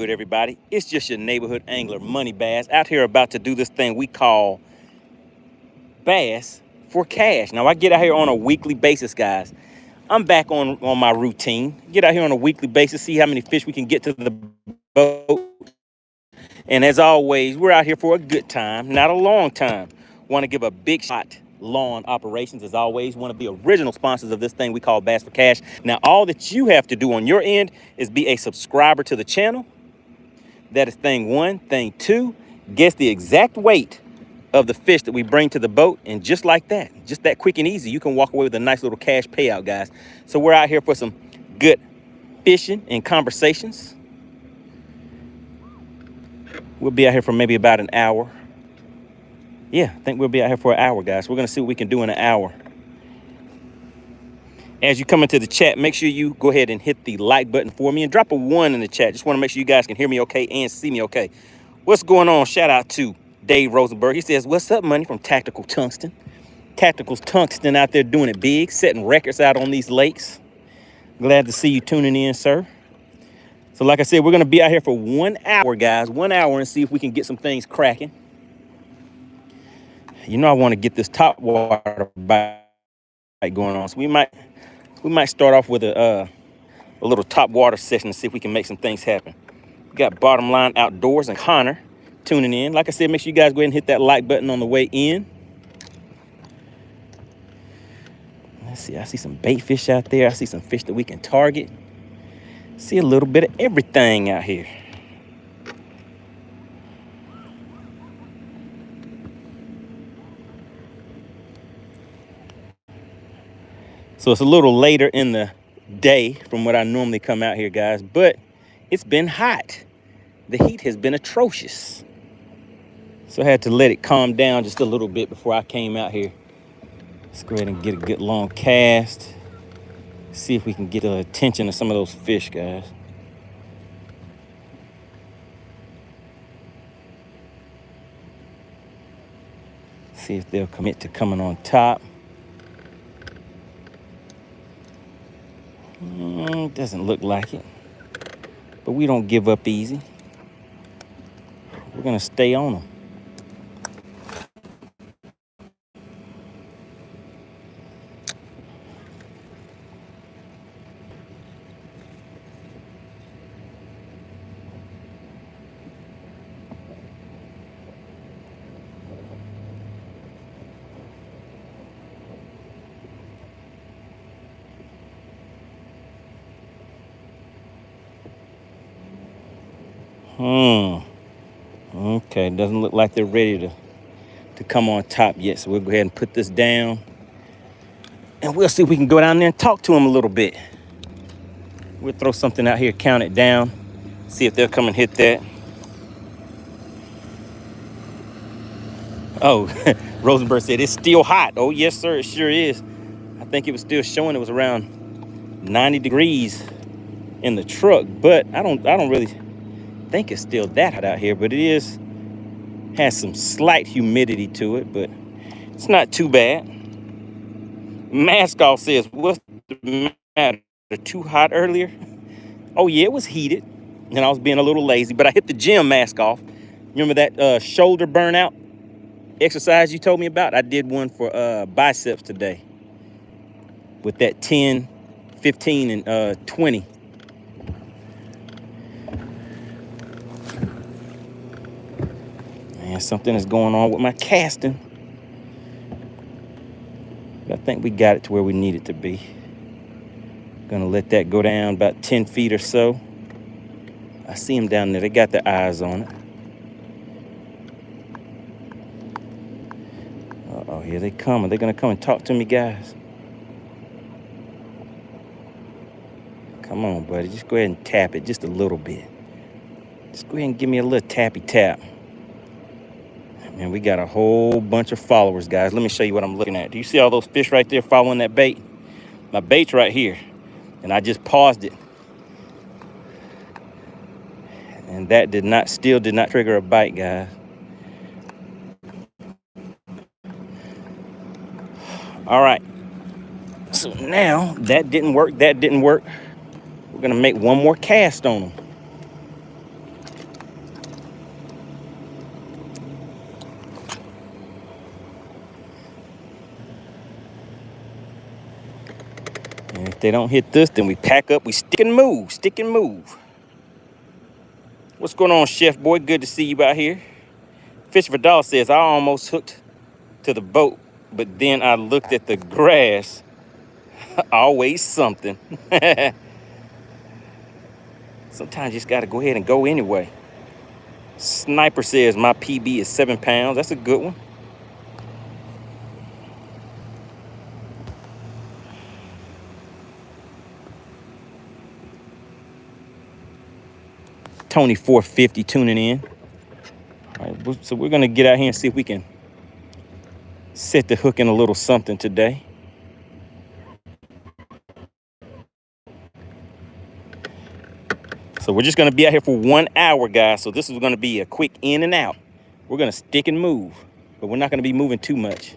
Good, everybody. It's just your neighborhood angler, MoneyBass, out here about to do this thing we call bass for cash. Now, I get out here on a weekly basis, guys. I'm back on my routine. Get out here on a weekly basis, see how many fish we can get to the boat. And as always, we're out here for a good time, not a long time. Want to give a big shot Lawn Operations, as always, one of the original sponsors of this thing we call Bass for Cash. Now, all that you have to do on your end is be a subscriber to the channel. That is thing one. Thing two, guess the exact weight of the fish that we bring to the boat. And just like that, just that quick and easy, you can walk away with a nice little cash payout, guys. So we're out here for some good fishing and conversations. We'll be out here for maybe about an hour. Yeah, I think we'll be out here for an hour, guys. We're going to see what we can do in an hour. As you come into the chat, make sure you go ahead and hit the like button for me and drop a 1 in the chat. Just want to make sure you guys can hear me okay and see me okay. What's going on? Shout out to Dave Rosenberg. He says, what's up, money, from Tactical Tungsten. Tactical's Tungsten out there doing it big, setting records out on these lakes. Glad to see you tuning in, sir. So like I said, we're going to be out here for 1 hour, guys. 1 hour, and see if we can get some things cracking. You know I want to get this top water bite going on. So we might start off with a little top water session and see if we can make some things happen. We got Bottom Line Outdoors and Connor tuning in. Like I said, make sure you guys go ahead and hit that like button on the way in. Let's see, I see some bait fish out there. I see some fish that we can target. See a little bit of everything out here. So it's a little later in the day from what I normally come out here, guys, but it's been hot. The heat has been atrocious. So I had to let it calm down just a little bit before I came out here. Let's go ahead and get a good long cast. See if we can get the attention of some of those fish, guys. See if they'll commit to coming on top. Doesn't look like it, but we don't give up easy. We're gonna stay on them. Okay, doesn't look like they're ready to come on top yet. So we'll go ahead and put this down. And we'll see if we can go down there and talk to them a little bit. We'll throw something out here, count it down, see if they'll come and hit that. Oh, Rosenberg said it's still hot. Oh, yes, sir, it sure is. I think it was still showing it was around 90 degrees in the truck, but I don't really think it's still that hot out here, but it has some slight humidity to it, but it's not too bad. Mask Off says, what's the matter? Too hot earlier? Oh yeah, it was heated, and I was being a little lazy, but I hit the gym, Mask Off. Remember that shoulder burnout exercise you told me about? I did one for biceps today with that 10, 15, and 20. Man, something is going on with my casting. But I think we got it to where we need it to be. Gonna let that go down about 10 feet or so. I see them down there. They got their eyes on it. Uh-oh, here they come. Are they gonna come and talk to me, guys? Come on, buddy. Just go ahead and tap it just a little bit. Just go ahead and give me a little tappy tap. Man, we got a whole bunch of followers, guys. Let me show you what I'm looking at. Do you see all those fish right there following that bait? My bait's right here. And I just paused it. And that still did not trigger a bite, guys. All right. So now that didn't work. We're gonna make one more cast on them. If they don't hit this, then we pack up, we stick and move, stick and move. What's going on, Chef Boy? Good to see you out here. Fish Vidal says, I almost hooked to the boat, but then I looked at the grass. Always something. Sometimes you just got to go ahead and go anyway. Sniper says, my PB is 7 pounds. That's a good one. Tony 450 tuning in. All right, so we're going to get out here and see if we can set the hook in a little something today. So we're just going to be out here for 1 hour, guys. So this is going to be a quick in and out. We're going to stick and move, but we're not going to be moving too much.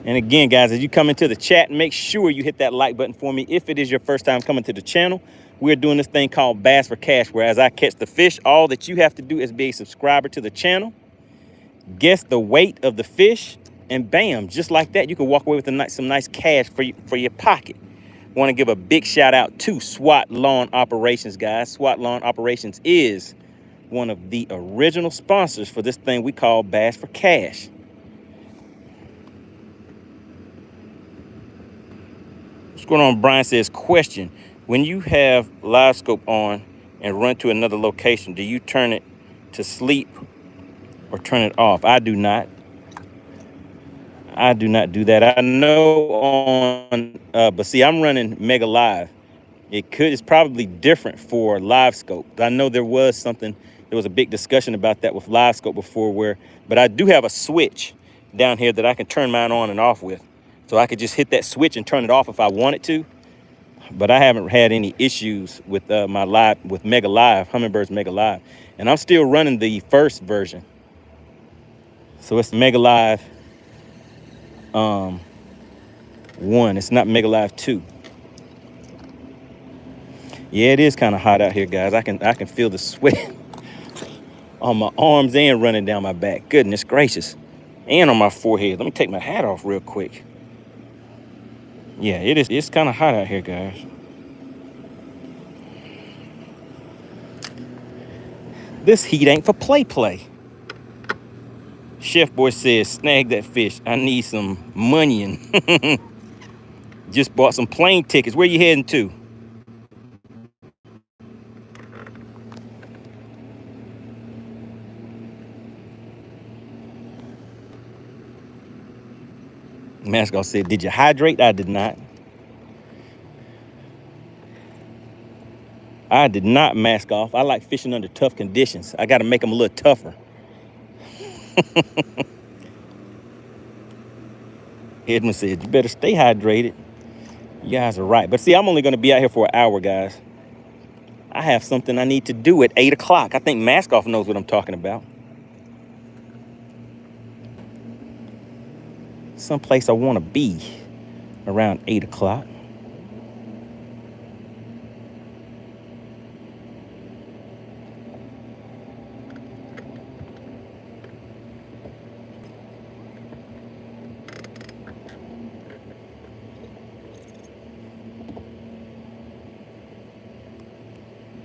And again, guys, as you come into the chat, make sure you hit that like button for me. If it is your first time coming to the channel, we're doing this thing called Bass for Cash, where as I catch the fish, all that you have to do is be a subscriber to the channel, guess the weight of the fish, and bam, just like that, you can walk away with some nice cash for your pocket. I want to give a big shout out to SWAT Lawn Operations, guys. SWAT Lawn Operations is one of the original sponsors for this thing we call Bass for Cash. What's going on? Brian says, question, when you have live scope on and run to another location, do you turn it to sleep or turn it off? I do not. I do not do that. I know on, but see, I'm running Mega Live. It's probably different for live scope. I know there was a big discussion about that with live scope before but I do have a switch down here that I can turn mine on and off with. So I could just hit that switch and turn it off if I wanted to. But I haven't had any issues with with Mega Live, Hummingbird's Mega Live. And I'm still running the first version. So it's Mega Live 1. It's not Mega Live 2. Yeah, it is kind of hot out here, guys. I can feel the sweat on my arms and running down my back. Goodness gracious. And on my forehead. Let me take my hat off real quick. Yeah, it's kind of hot out here, guys. This heat ain't for play. Chef Boy says, snag that fish. I need some money. Just bought some plane tickets. Where you heading to? Mascot said, did you hydrate? I did not. I did not mask off. I like fishing under tough conditions. I got to make them a little tougher. Edmund said, you better stay hydrated. You guys are right. But see, I'm only going to be out here for an hour, guys. I have something I need to do at 8 o'clock. I think Maskoff knows what I'm talking about. Someplace I want to be around 8 o'clock.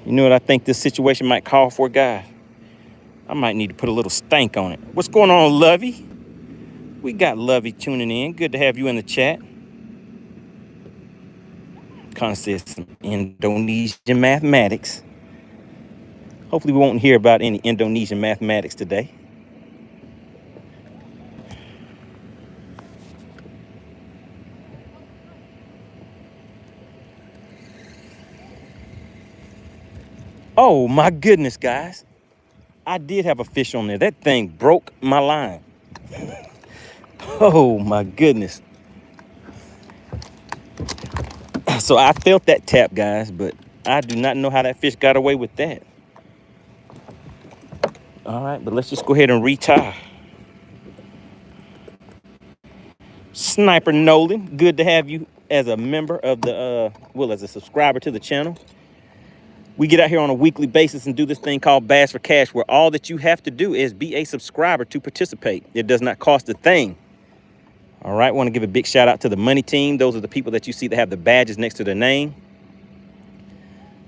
You know what I think this situation might call for, guys? I might need to put a little stank on it. What's going on, Lovey? We got Lovey tuning in. Good to have you in the chat. Concept some Indonesian mathematics. Hopefully we won't hear about any Indonesian mathematics today. Oh my goodness, guys. I did have a fish on there. That thing broke my line. Oh my goodness. So I felt that tap, guys, but I do not know how that fish got away with that. All right, but let's just go ahead and retie. Sniper Nolan, good to have you as a member of the, as a subscriber to the channel. We get out here on a weekly basis and do this thing called Bass for Cash, where all that you have to do is be a subscriber to participate. It does not cost a thing. All right, want to give a big shout out to the Money Team. Those are the people that you see that have the badges next to their name.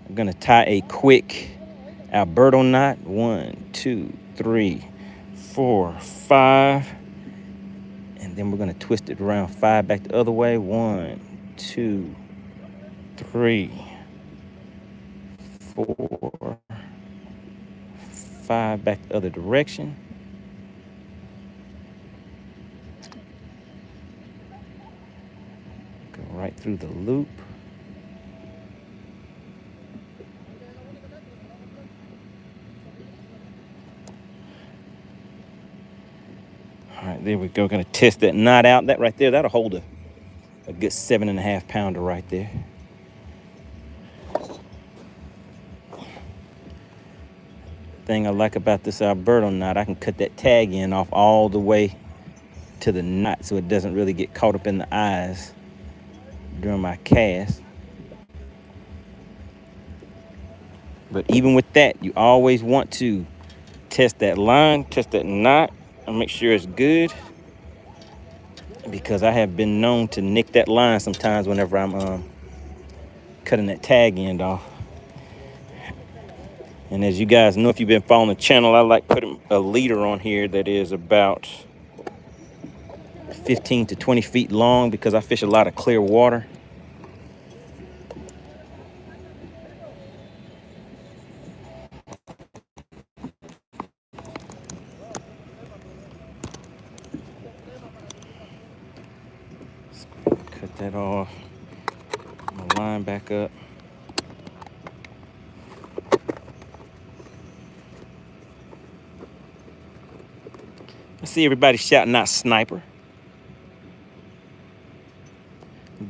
I'm gonna tie a quick Alberto knot. 1, 2, 3, 4, 5. And then we're gonna twist it around 5 back the other way. 1, 2, 3, 4, 5 back the other direction. Go right through the loop. All right, there we go. Gonna test that knot out. That right there, that'll hold a good 7.5 pounder right there. Thing I like about this Alberto knot, I can cut that tag end off all the way to the knot so it doesn't really get caught up in the eyes during my cast. But even with that, you always want to test that line, test that knot, and make sure it's good, because I have been known to nick that line sometimes whenever I'm cutting that tag end off. And as you guys know, if you've been following the channel, I like putting a leader on here that is about 15 to 20 feet long, because I fish a lot of clear water. Cut that off. My line back up. I see everybody shouting out sniper.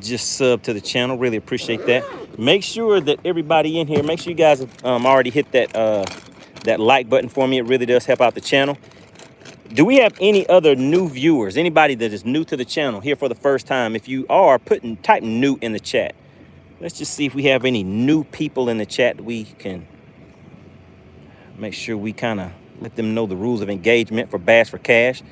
Just sub to the channel, really appreciate that. Make sure that everybody in here, make sure you guys have already hit that like button for me. It really does help out the channel. Do we have any other new viewers? Anybody that is new to the channel here for the first time? If you are, type new in the chat. Let's just see if we have any new people in the chat. We can make sure we kind of let them know the rules of engagement for Bass for Cash.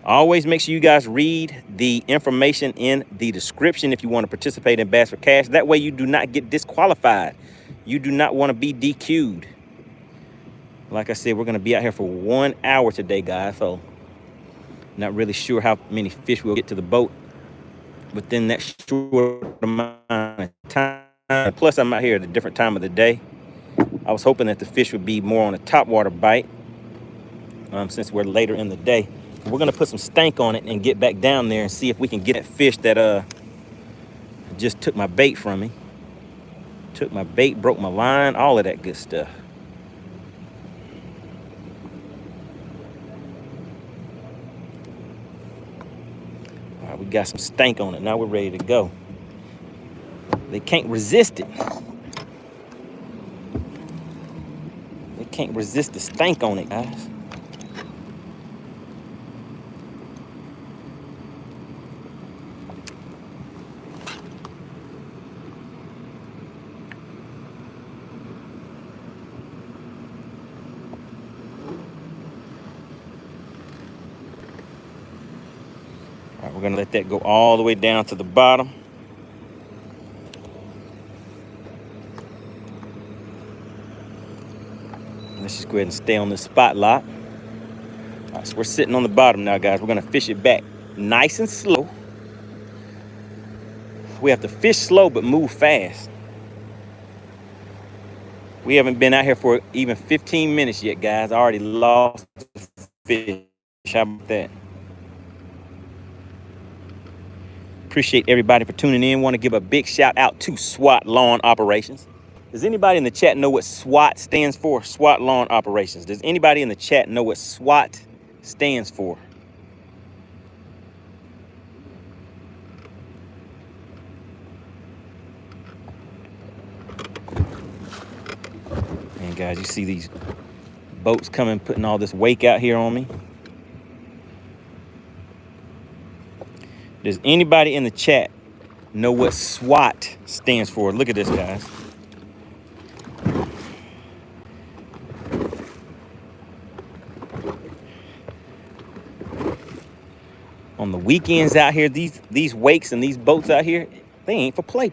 Always make sure you guys read the information in the description if you want to participate in Bass for Cash. That way you do not get disqualified. You do not want to be DQ'd. Like I said, we're going to be out here for 1 hour today, guys. So not really sure how many fish we'll get to the boat within that short amount of time. Plus, I'm out here at a different time of the day. I was hoping that the fish would be more on a topwater bite since we're later in the day. We're going to put some stank on it and get back down there and see if we can get that fish that just took my bait from me. Took my bait, broke my line, all of that good stuff. All right, we got some stank on it. Now we're ready to go. They can't resist it. They can't resist the stank on it, guys. All right, we're gonna let that go all the way down to the bottom. Let's just go ahead and stay on this spot lock. All right, so we're sitting on the bottom now, guys. We're gonna fish it back nice and slow. We have to fish slow but move fast. We haven't been out here for even 15 minutes yet, guys. I already lost the fish. How about that? Appreciate everybody for tuning in. Want to give a big shout out to SWAT Lawn Operations. Does anybody in the chat know what SWAT stands for? SWAT Lawn Operations. Does anybody in the chat know what SWAT stands for? And guys, you see these boats coming, putting all this wake out here on me. Does anybody in the chat know what SWAT stands for. Look at this, guys. On the weekends out here, these wakes and these boats out here, they ain't for play.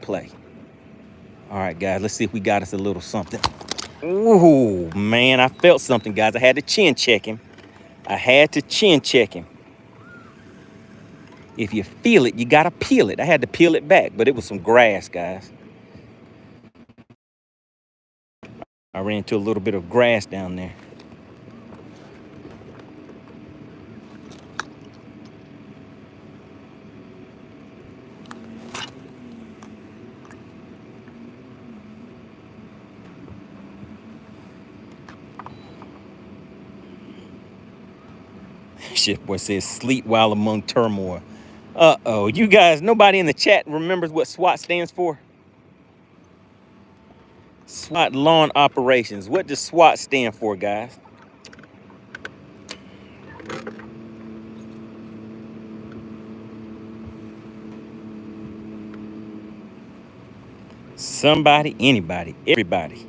All right, guys, let's see if we got us a little something. Ooh, man, I felt something, guys. I had to chin check him. If you feel it, you gotta peel it. I had to peel it back, but it was some grass, guys. I ran into a little bit of grass down there. Shit boy says sleep while among turmoil. Uh-oh, you guys, nobody in the chat remembers what SWAT stands for? SWAT lawn operations. What does SWAT stand for, guys? Somebody, anybody, everybody.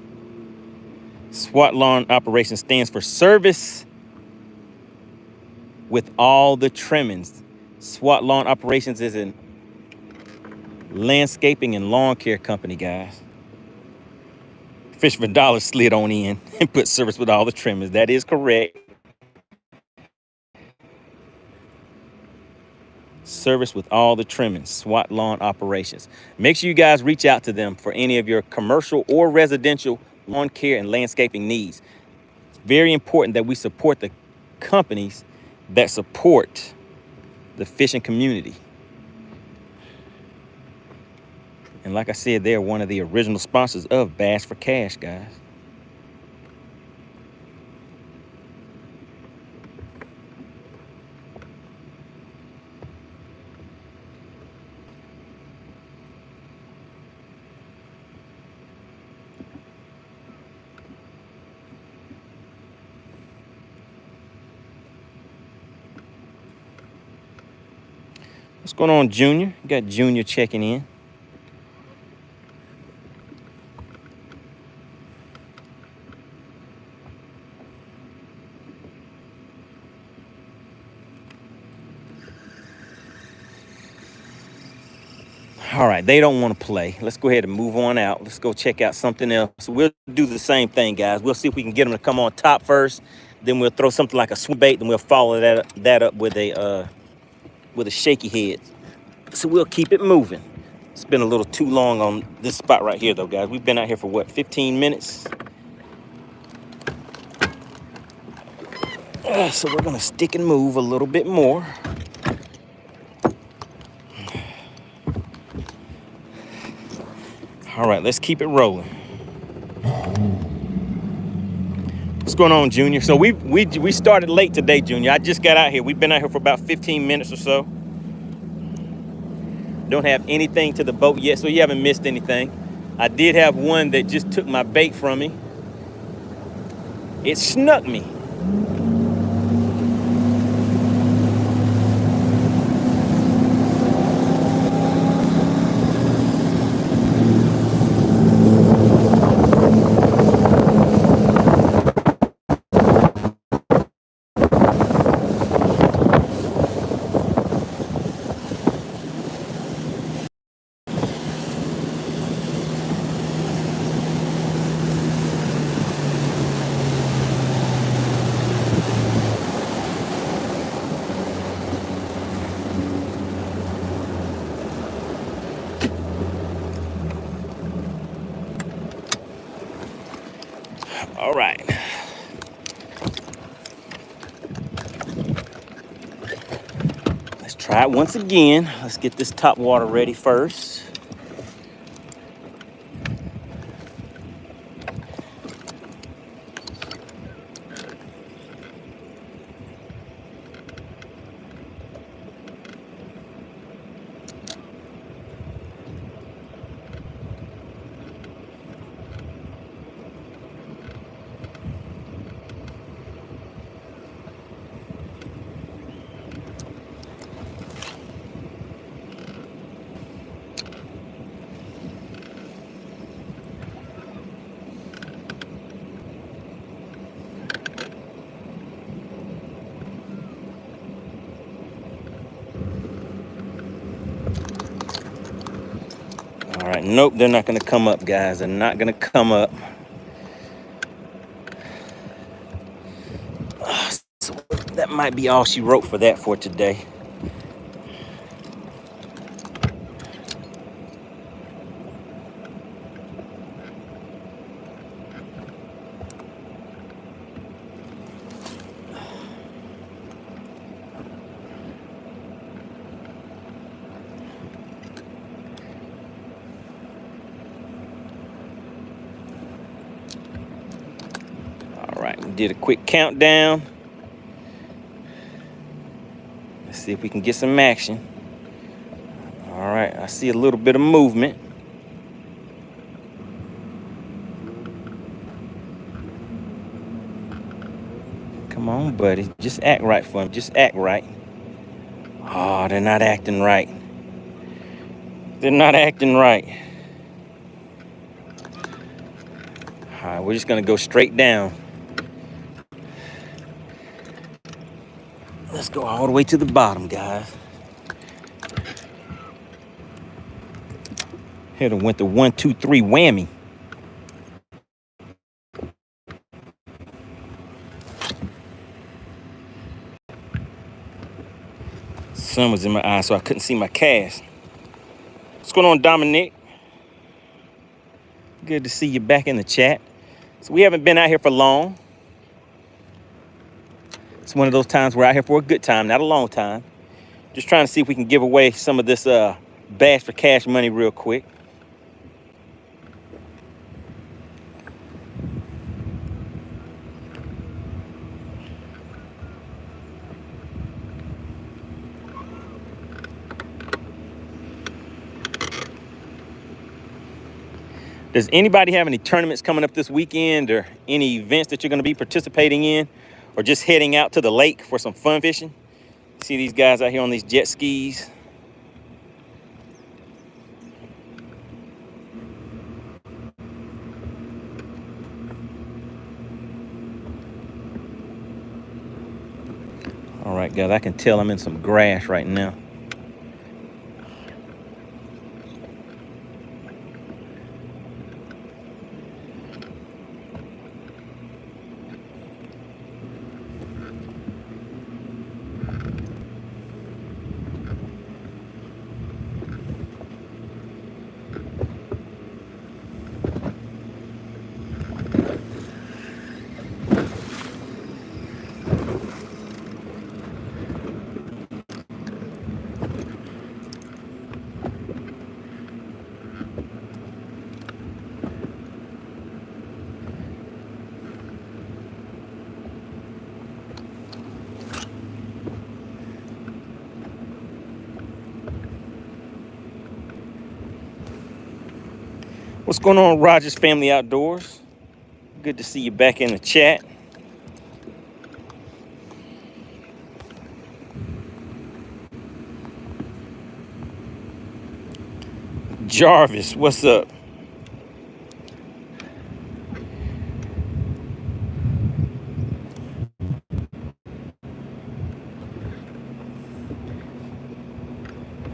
SWAT lawn operations stands for service with all the trimmings. SWAT lawn operations is a landscaping and lawn care company, guys. Fisherman Dollar slid on in and put service with all the trimmings. That is correct. Service with all the trimmings, SWAT lawn operations. Make sure you guys reach out to them for any of your commercial or residential lawn care and landscaping needs. It's very important that we support the companies that support the fishing community. And like I said, they're one of the original sponsors of Bass for Cash, guys. What's going on, Junior? You got Junior checking in. All right, they don't want to play. Let's go ahead and move on out. Let's go check out something else. We'll do the same thing, guys. We'll see if we can get them to come on top first. Then we'll throw something like a swim bait. Then we'll follow that up with a shaky head. So we'll keep it moving. It's been a little too long on this spot right here, though, guys. We've been out here for, what, 15 minutes? So we're going to stick and move a little bit more. All right, let's keep it rolling. What's going on, Junior? So we started late today, Junior. I just got out here. We've been out here for about 15 minutes or so. Don't have anything to the boat yet, so you haven't missed anything. I did have one that just took my bait from me. It snuck me. All right. Let's try it once again. Let's get this top water ready first. right, nope, they're not gonna come up, guys. They're not gonna come up. So that might be all she wrote for that for today. All right, we did a quick countdown. Let's see if we can get some action. All right, I see a little bit of movement. Come on, buddy. Just act right for him. Just act right. Oh, they're not acting right. They're not acting right. All right, we're just gonna go straight down. Let's go all the way to the bottom, guys. Here went the 1, 2, 3 whammy. Sun was in my eye, so I couldn't see my cast. What's going on, Dominic? Good to see you back in the chat. So we haven't been out here for long. It's one of those times we're out here for a good time, not a long time. Just trying to see if we can give away some of this Bass for Cash money real quick. Does anybody have any tournaments coming up this weekend or any events that you're going to be participating in or just heading out to the lake for some fun fishing? See these guys out here on these jet skis. All right, guys, I can tell I'm in some grass right now. What's going on, Rogers Family Outdoors? Good to see you back in the chat. Jarvis, what's up?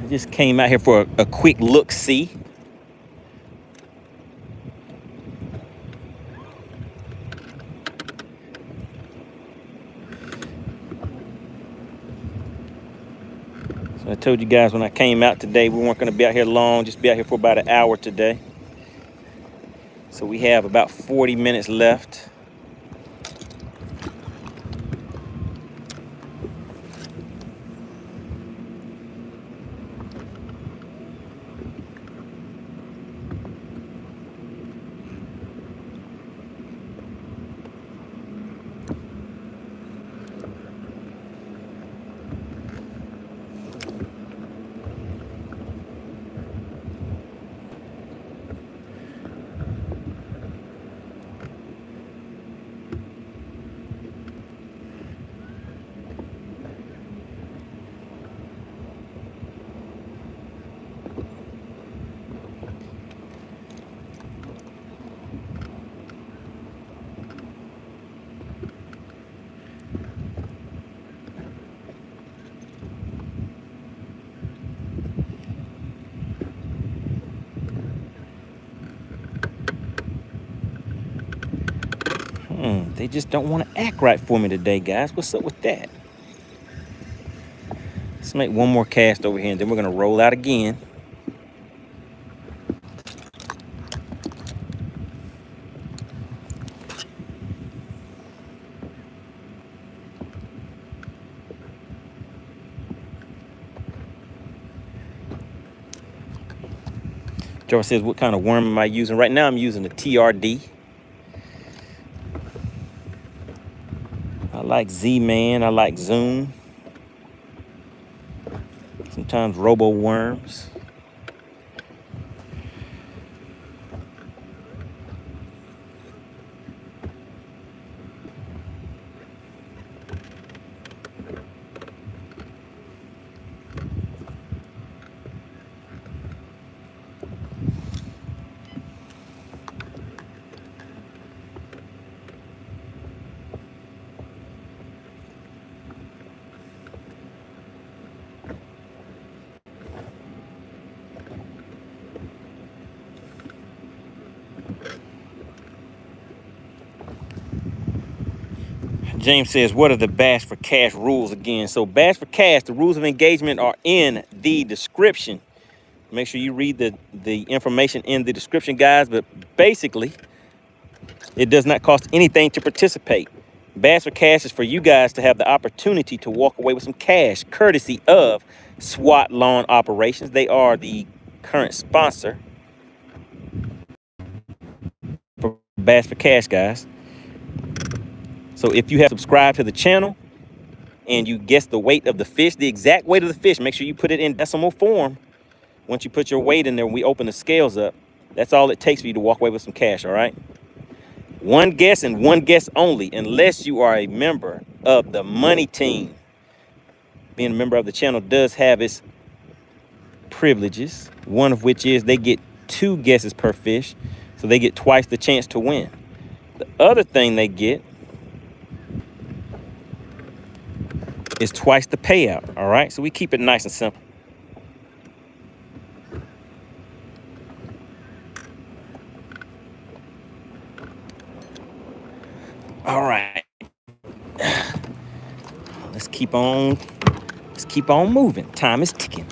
I just came out here for a quick look-see. So I told you guys when I came out today, we weren't going to be out here long, just be out here for about an hour today. So we have about 40 minutes left. They just don't want to act right for me today, guys. What's up with that? Let's make one more cast over here, and then we're going to roll out again. George says, what kind of worm am I using? Right now, I'm using a TRD. I like Z-Man. I like Zoom. Sometimes Robo Worms. James says, what are the Bass for Cash rules again? So Bass for Cash, the rules of engagement are in the description. Make sure you read the information in the description, guys. But basically, it does not cost anything to participate. Bass for Cash is for you guys to have the opportunity to walk away with some cash, courtesy of SWAT Lawn Operations. They are the current sponsor for Bass for Cash, guys. So if you have subscribed to the channel and you guess the weight of the fish, the exact weight of the fish, make sure you put it in decimal form. Once you put your weight in there, when we open the scales up, that's all it takes for you to walk away with some cash, all right? One guess and one guess only, unless you are a member of the Money Team. Being a member of the channel does have its privileges, one of which is they get 2 guesses per fish, so they get twice the chance to win. The other thing they get is twice the payout, all right? So we keep it nice and simple. All right. Let's keep on moving. Time is ticking.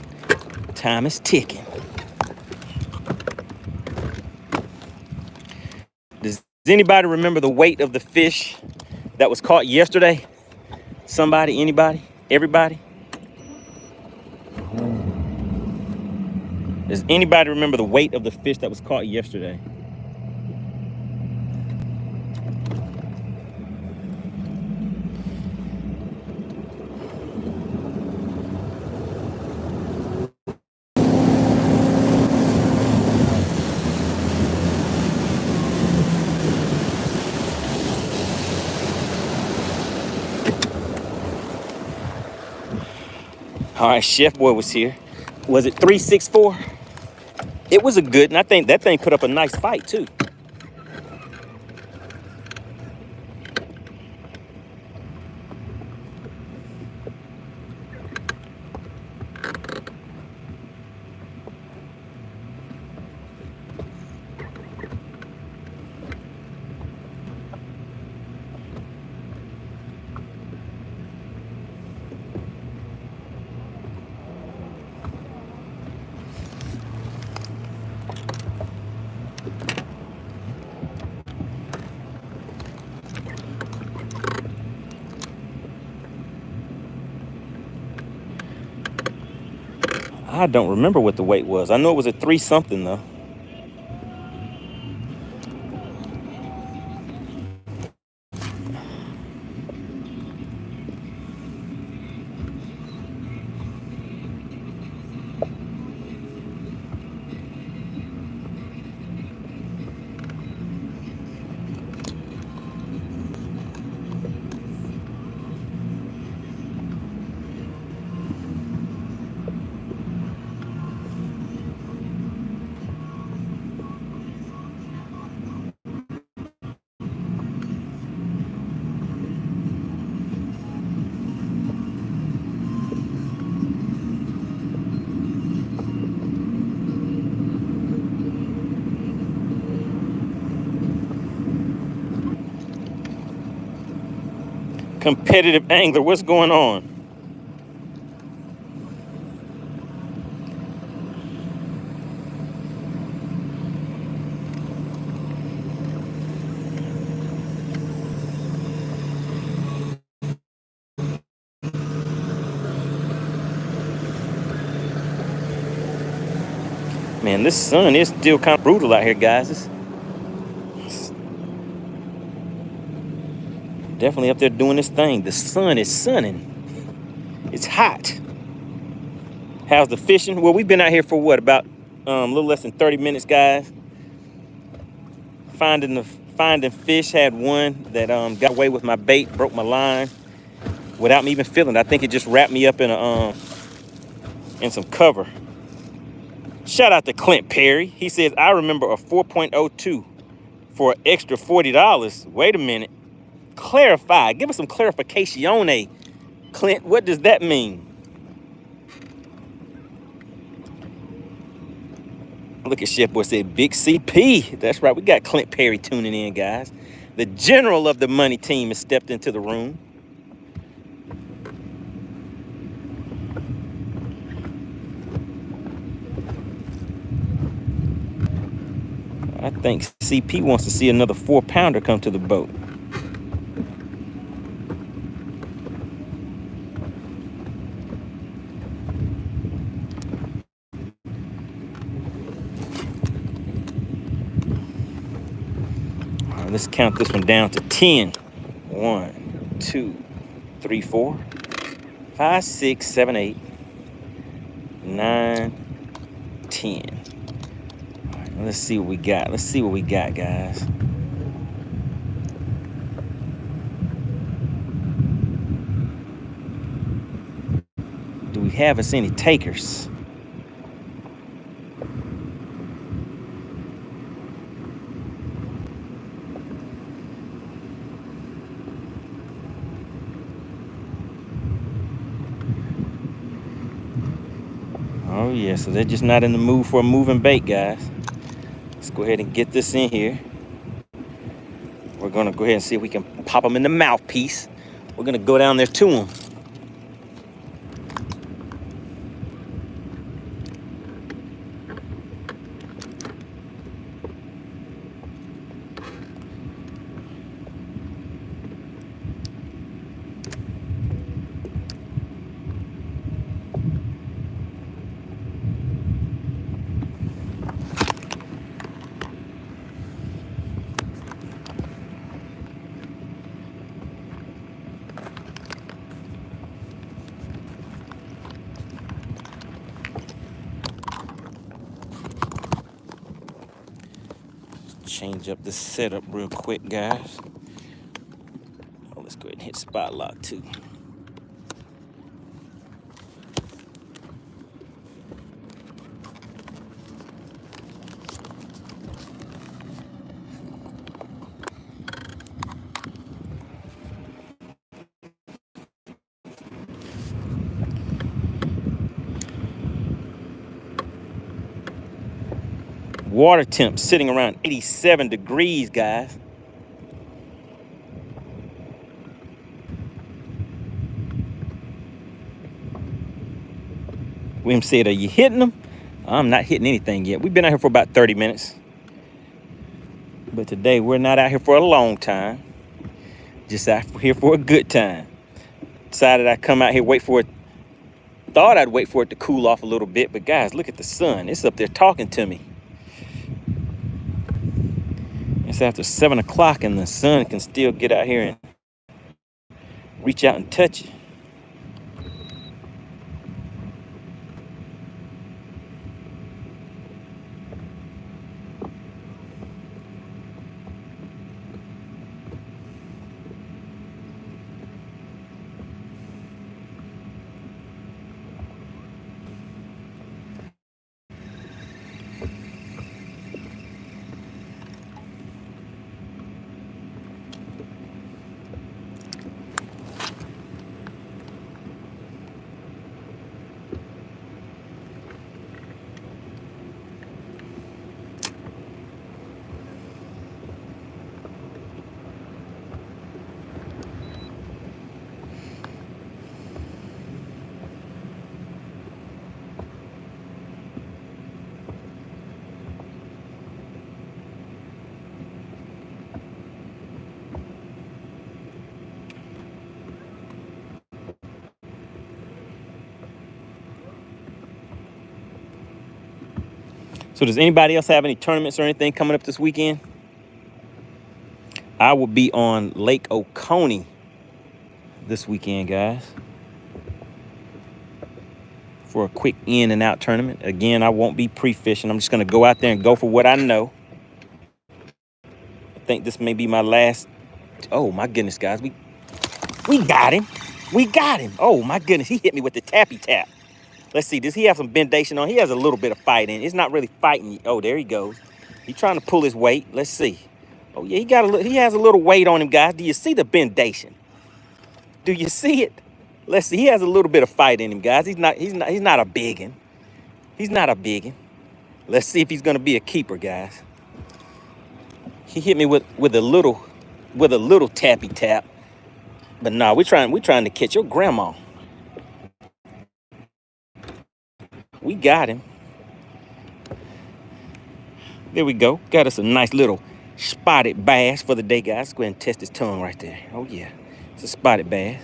Time is ticking. Does anybody remember the weight of the fish that was caught yesterday? Somebody, anybody, everybody? Does anybody remember the weight of the fish that was caught yesterday? All right, Chef Boy was here. Was it 364? It was a good, and I think that thing put up a nice fight too. I don't remember what the weight was. I know it was a 3 something though. Competitive angler, what's going on? Man, this sun is still kind of brutal out here, guys. It's definitely up there doing this thing. The sun is sunning. It's hot. How's the fishing? Well, we've been out here for what, about a little less than 30 minutes, guys. Finding fish. Had one that got away with my bait, broke my line without me even feeling it. I think it just wrapped me up in some cover. Shout out to Clint Perry. He says, I remember a 4.02 for an extra $40. Wait a minute. Clarify. Give us some clarification, Clint. What does that mean? Look at Chef Boy said, Big CP. That's right. We got Clint Perry tuning in, guys. The general of the money team has stepped into the room. I think CP wants to see another 4-pounder come to the boat. All right, let's count this one down to 10. 1, 2, 3, 4, 5, 6, 7, 8, 9, 10. Let's see what we got. Let's see what we got, guys. Do we have us any takers? Oh yeah, so they're just not in the mood for a moving bait, guys. Let's go ahead and get this in here. We're gonna go ahead and see if we can pop them in the mouthpiece. We're gonna go down there to them. Change up the setup real quick, guys. Oh, let's go ahead and hit spot lock too. Water temp sitting around 87 degrees, guys. William said, are you hitting them? I'm not hitting anything yet. We've been out here for about 30 minutes. But today we're not out here for a long time. Just out here for a good time. Decided I'd come out here, wait for it. Thought I'd wait for it to cool off a little bit. But guys, look at the sun. It's up there talking to me. It's after 7 o'clock and the sun can still get out here and reach out and touch you. So does anybody else have any tournaments or anything coming up this weekend? I will be on Lake Oconee this weekend, guys, for a quick in and out tournament. Again, I won't be pre-fishing. I'm just going to go out there and go for what I know. I think this may be my last. Oh my goodness, guys, we got him. We got him. Oh my goodness, he hit me with the tappy tap. Let's see, does he have some bendation on? He has a little bit of fight in it. It's not really fighting. Oh, there he goes. He's trying to pull his weight. Let's see. Oh yeah, he has a little weight on him, guys. Do you see the bendation? Do you see it? Let's see. He has a little bit of fight in him, guys. He's not a biggin. He's not a biggin. Let's see if he's gonna be a keeper, guys. He hit me with a little tappy tap. But nah, we're trying to catch your grandma. We got him. There we go. Got us a nice little spotted bass for the day, guys. Let's go ahead and test his tongue right there. Oh yeah, it's a spotted bass.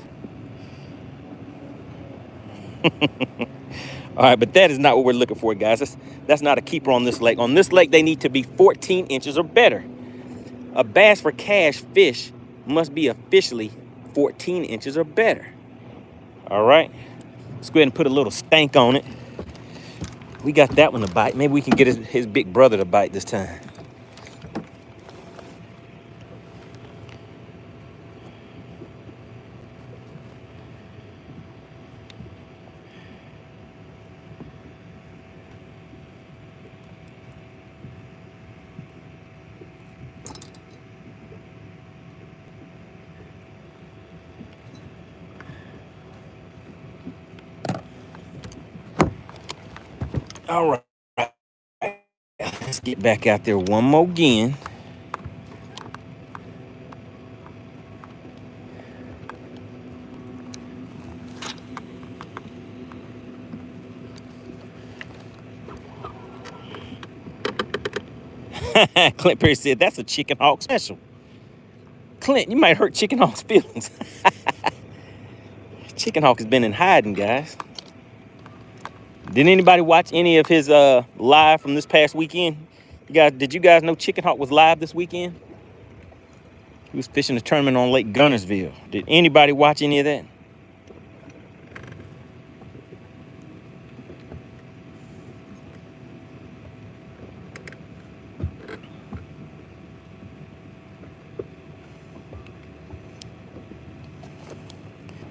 All right, but that is not what we're looking for, guys. That's not a keeper on this lake. On this lake, they need to be 14 inches or better. A bass for cash fish must be officially 14 inches or better. All right, let's go ahead and put a little stank on it. We got that one to bite. Maybe we can get his big brother to bite this time. All right, let's get back out there one more again. Clint Perry said, that's a Chicken Hawk special. Clint, you might hurt Chicken Hawk's feelings. Chicken Hawk has been in hiding, guys. Did anybody watch any of his live from this past weekend? Did you guys know Chicken Hawk was live this weekend? He was fishing a tournament on Lake Gunnersville. Did anybody watch any of that?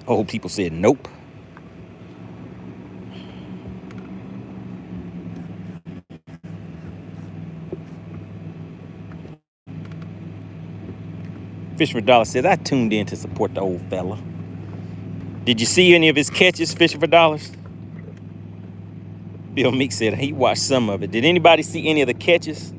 Oh, people said nope. Fisher Dollar says, I tuned in to support the old fella. Did you see any of his catches, Fishing for Dollars? Bill Meek said he watched some of it. Did anybody see any of the catches?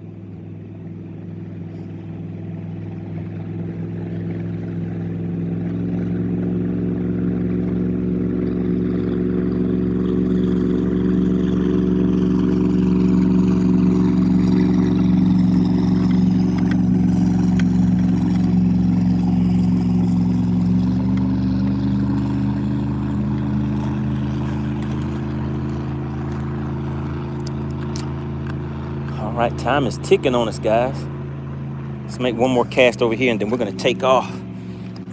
All right, time is ticking on us, guys. Let's make one more cast over here, and then we're going to take off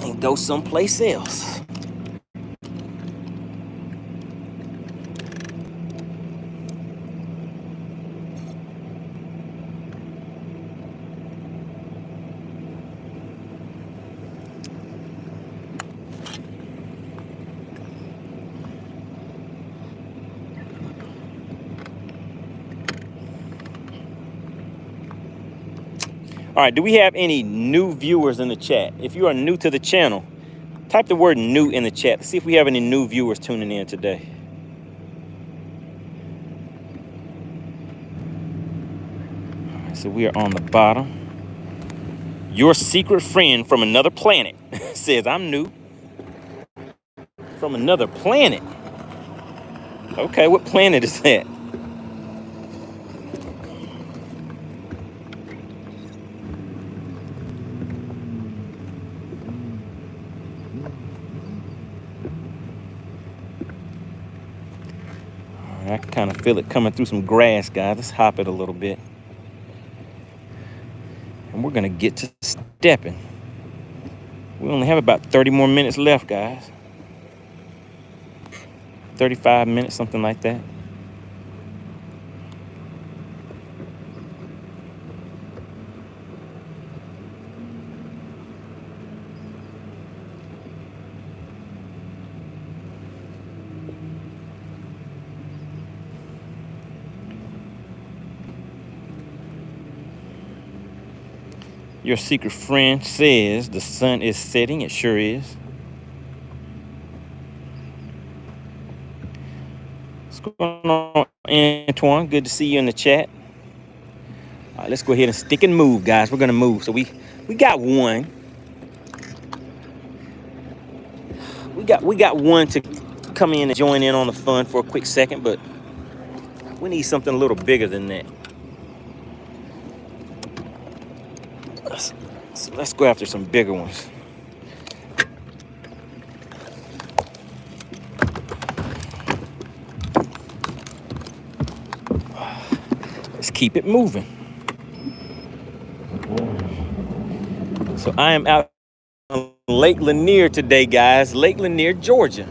and go someplace else. All right, do we have any new viewers in the chat? If you are new to the channel, type the word new in the chat. Let's see if we have any new viewers tuning in today. All right, so we are on the bottom. Your secret friend from another planet says, I'm new. From another planet? Okay, what planet is that? I can kind of feel it coming through some grass, guys. Let's hop it a little bit. And we're gonna get to stepping. We only have about 30 more minutes left, guys. 35 minutes, something like that. Your secret friend says the sun is setting. It sure is. What's going on, Antoine? Good to see you in the chat. All right, let's go ahead and stick and move, guys. We're gonna move. So we got one. We got one to come in and join in on the fun for a quick second, but we need something a little bigger than that. Let's go after some bigger ones. Let's keep it moving. So I am out on Lake Lanier today, guys. Lake Lanier, Georgia.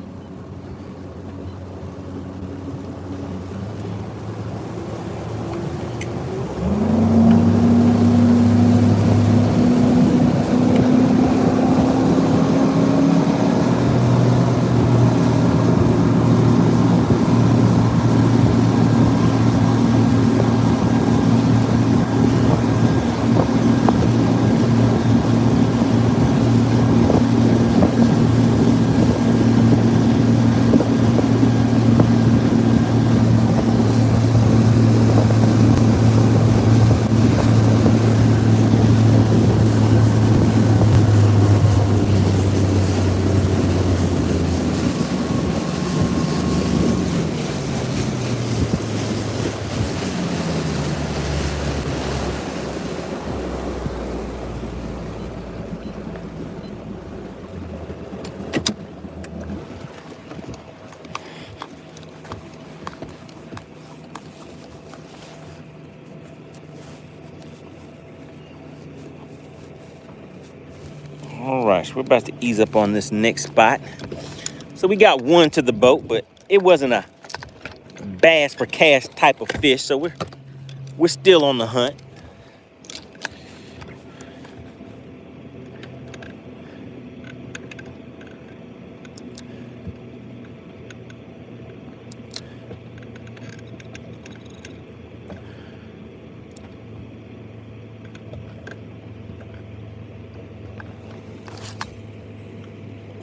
All right, so we're about to ease up on this next spot. So we got one to the boat, but it wasn't a bass for cash type of fish, so we're still on the hunt.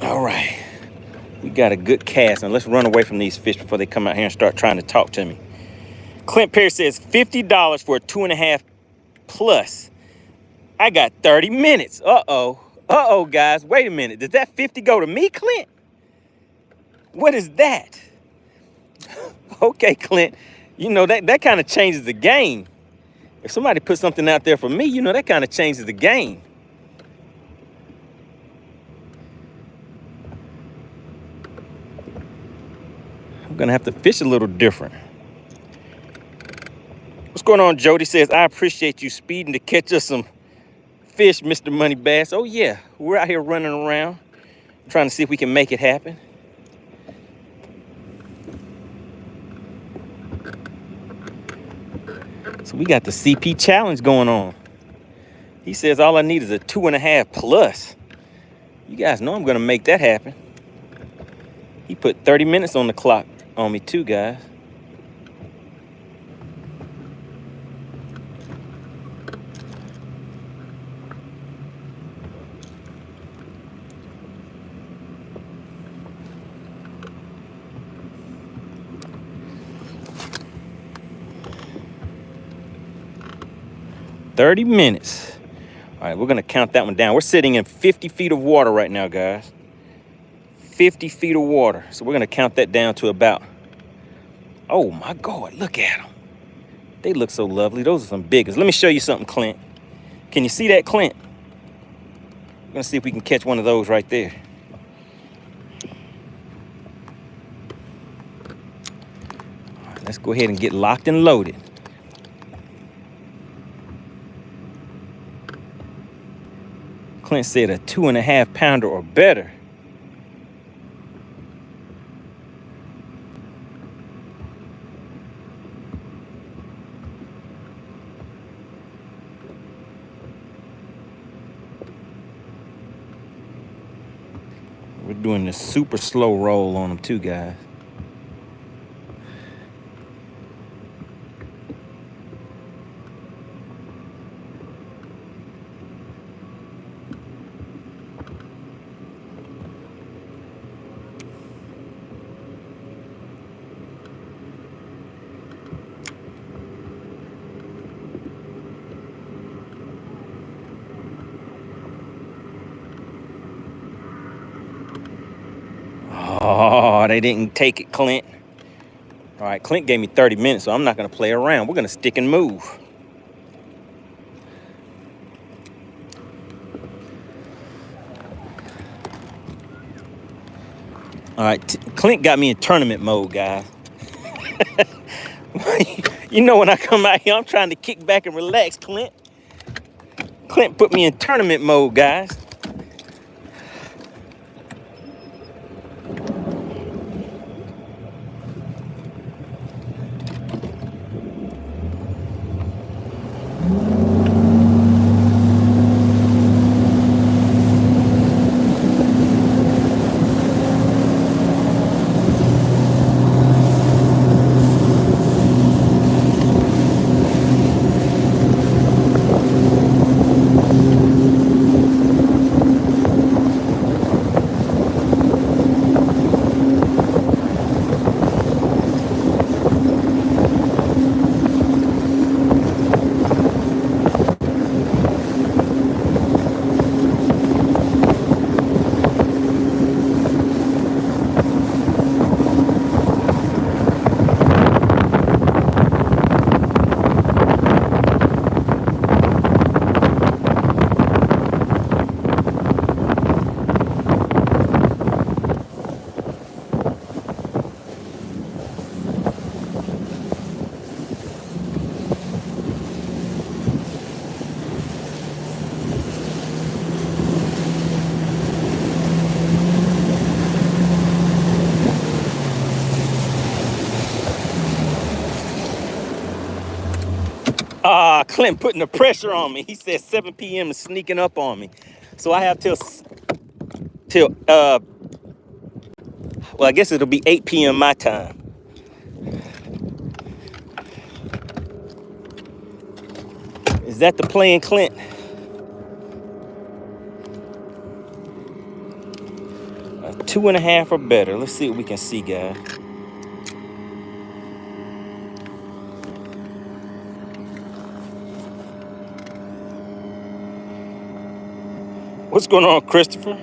All right, we got a good cast. Now let's run away from these fish before they come out here and start trying to talk to me. Clint Perry says $50 for a 2.5 plus. I got 30 minutes. Uh-oh, guys. Wait a minute. Does that 50 go to me, Clint? What is that? Okay, Clint. You know, that kind of changes the game. If somebody puts something out there for me, you know, that kind of changes the game. I'm going to have to fish a little different. What's going on, Jody? Says, I appreciate you speeding to catch us some fish, Mr. MoneyBass. Oh, yeah. We're out here running around trying to see if we can make it happen. So we got the CP challenge going on. He says all I need is a 2.5 plus. You guys know I'm going to make that happen. He put 30 minutes on the clock on me too, guys. $30 minutes. All right, we're going to count that one down. We're sitting in 50 feet of water right now, guys. 50 feet of water. So we're going to count that down to about, oh my God, look at them. They look so lovely. Those are some big ones. Let me show you something, Clint. Can you see that, Clint? We're going to see if we can catch one of those right there. Let's go ahead and get locked and loaded. Clint said a 2.5 pounder or better. We're doing this super slow roll on them too, guys. Oh, they didn't take it, Clint. All right, Clint gave me 30 minutes, so I'm not going to play around. We're going to stick and move. All right, Clint got me in tournament mode, guys. You know, when I come out here, I'm trying to kick back and relax, Clint. Clint put me in tournament mode, guys. Clint putting the pressure on me. He said 7 p.m. is sneaking up on me. So I have till well, I guess it'll be 8 p.m. my time. Is that the plan, Clint? A 2.5 or better. Let's see what we can see, guys. What's going on, Christopher?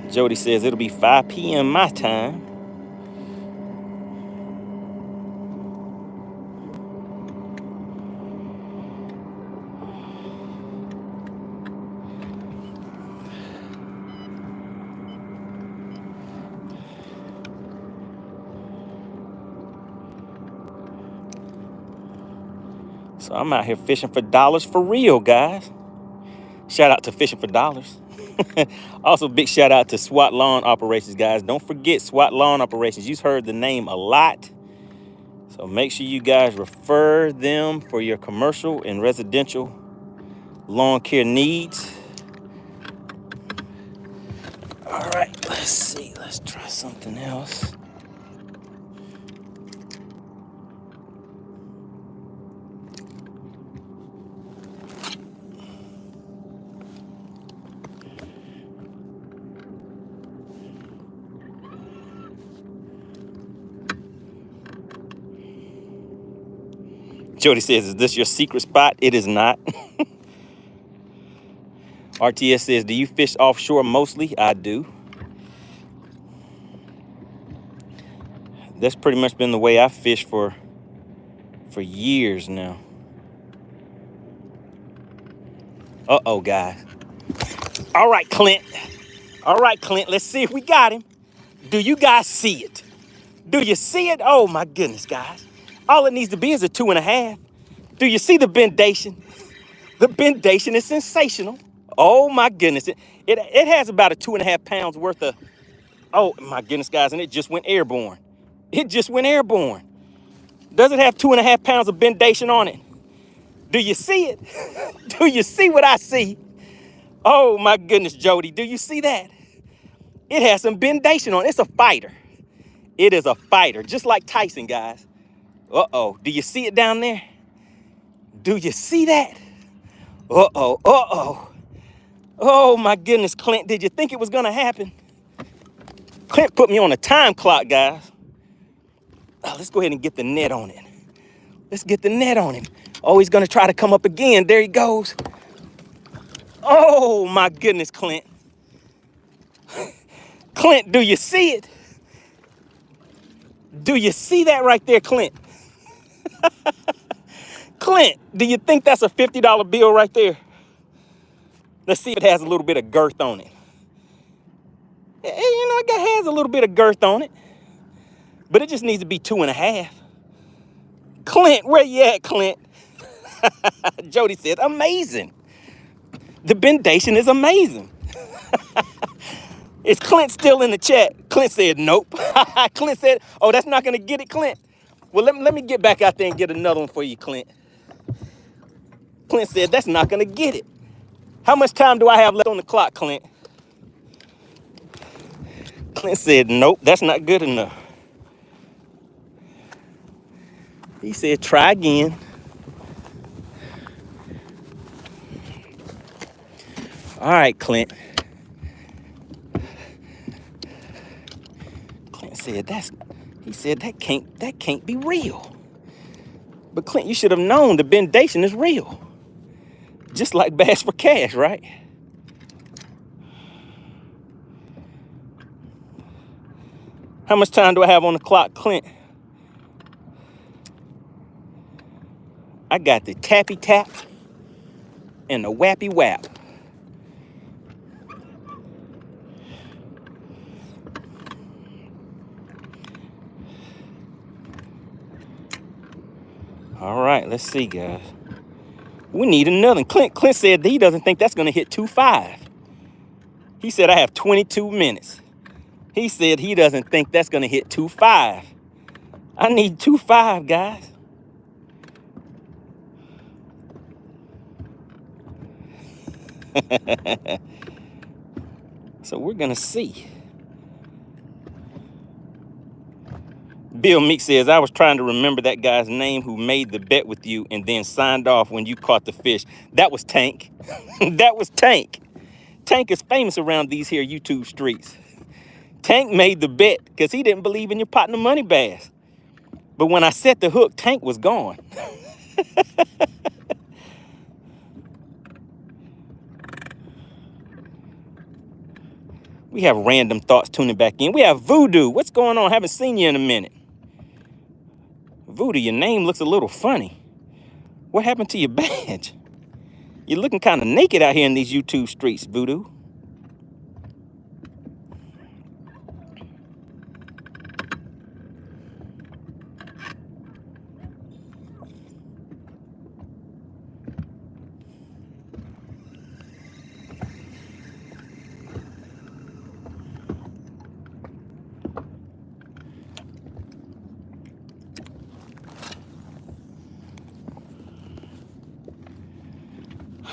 Jody says it'll be 5 p.m. my time. So I'm out here fishing for dollars for real, guys. Shout out to Fishing for Dollars. Also, big shout out to SWAT Lawn Operations, guys. Don't forget SWAT Lawn Operations. You've heard the name a lot. So make sure you guys refer them for your commercial and residential lawn care needs. All right, let's see. Let's try something else. Jody says, is this your secret spot? It is not. RTS says, do you fish offshore mostly? I do. That's pretty much been the way I fish for years now. Uh-oh, guys. All right, Clint. All right, Clint. Let's see if we got him. Do you guys see it? Do you see it? Oh my goodness, guys. All it needs to be is a 2.5. Do you see the bendation? The bendation is sensational. Oh my goodness. It has about a 2.5 pounds worth of, oh my goodness, guys, and it just went airborne. It just went airborne. Does it have 2.5 pounds of bendation on it? Do you see it? Do you see what I see? Oh my goodness, Jody, do you see that? It has some bendation on it. It's a fighter. It is a fighter, just like Tyson, guys. Uh-oh, do you see it down there? Do you see that? Uh-oh, uh-oh. Oh my goodness, Clint, did you think it was gonna happen? Clint put me on a time clock, guys. Oh, let's go ahead and get the net on it. Let's get the net on him. Oh, he's gonna try to come up again. There he goes. Oh my goodness, Clint. Clint, do you see it? Do you see that right there, Clint? Clint, do you think that's a $50 bill right there? Let's see if it has a little bit of girth on it. You know, it has a little bit of girth on it, but it just needs to be 2.5. Clint, where you at, Clint? Jody said, amazing. The bendation is amazing. Is Clint still in the chat? Clint said, nope. Clint said, oh, that's not going to get it, Clint. Well, let me get back out there and get another one for you, Clint. Clint said, that's not going to get it. How much time do I have left on the clock, Clint? Clint said, nope, that's not good enough. He said, try again. All right, Clint. Clint said, that can't be real. But Clint, you should have known the bendation is real. Just like Bass for Cash, right? How much time do I have on the clock, Clint? I got the tappy tap and the wappy wap. All right, let's see, guys. We need another. Clint said that he doesn't think that's going to hit 2.5. He said, I have 22 minutes. He said he doesn't think that's going to hit 2.5. I need 2.5, guys. So we're going to see. Bill Meek says, I was trying to remember that guy's name who made the bet with you and then signed off when you caught the fish. That was Tank. That was Tank. Tank is famous around these here YouTube streets. Tank made the bet because he didn't believe in your partner MoneyBass. But when I set the hook, Tank was gone. We have Random Thoughts tuning back in. We have Voodoo. What's going on? Haven't seen you in a minute. Voodoo, your name looks a little funny. What happened to your badge? You're looking kind of naked out here in these YouTube streets, Voodoo.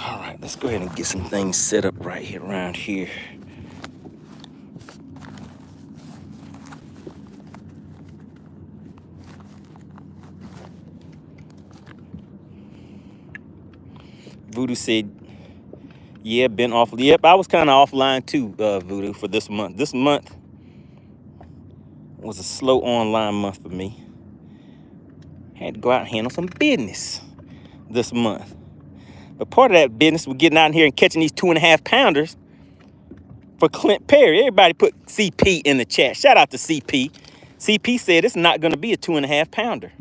All right, let's go ahead and get some things set up right here around here. Voodoo said, yeah, been off. Yep, I was kind of offline too, Voodoo, for this month. This month was a slow online month for me. Had to go out and handle some business this month. But part of that business was getting out in here and catching these 2.5 pounders for Clint Perry. Everybody put CP in the chat. Shout out to CP. CP said it's not going to be a 2.5 pounder.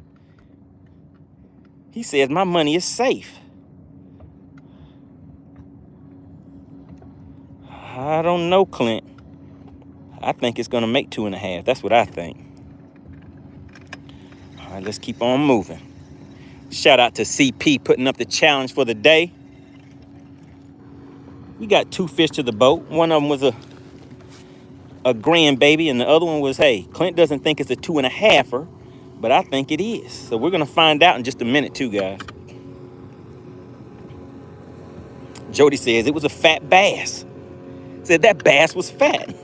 He says my money is safe. I don't know, Clint. I think it's going to make 2.5. That's what I think. All right, let's keep on moving. Shout out to CP putting up the challenge for the day. We got 2 fish to the boat. One of them was a grandbaby, and the other one was, hey, Clint doesn't think it's a 2.5-er, but I think it is. So we're gonna find out in just a minute too, guys. Jody says it was a fat bass. Said that bass was fat.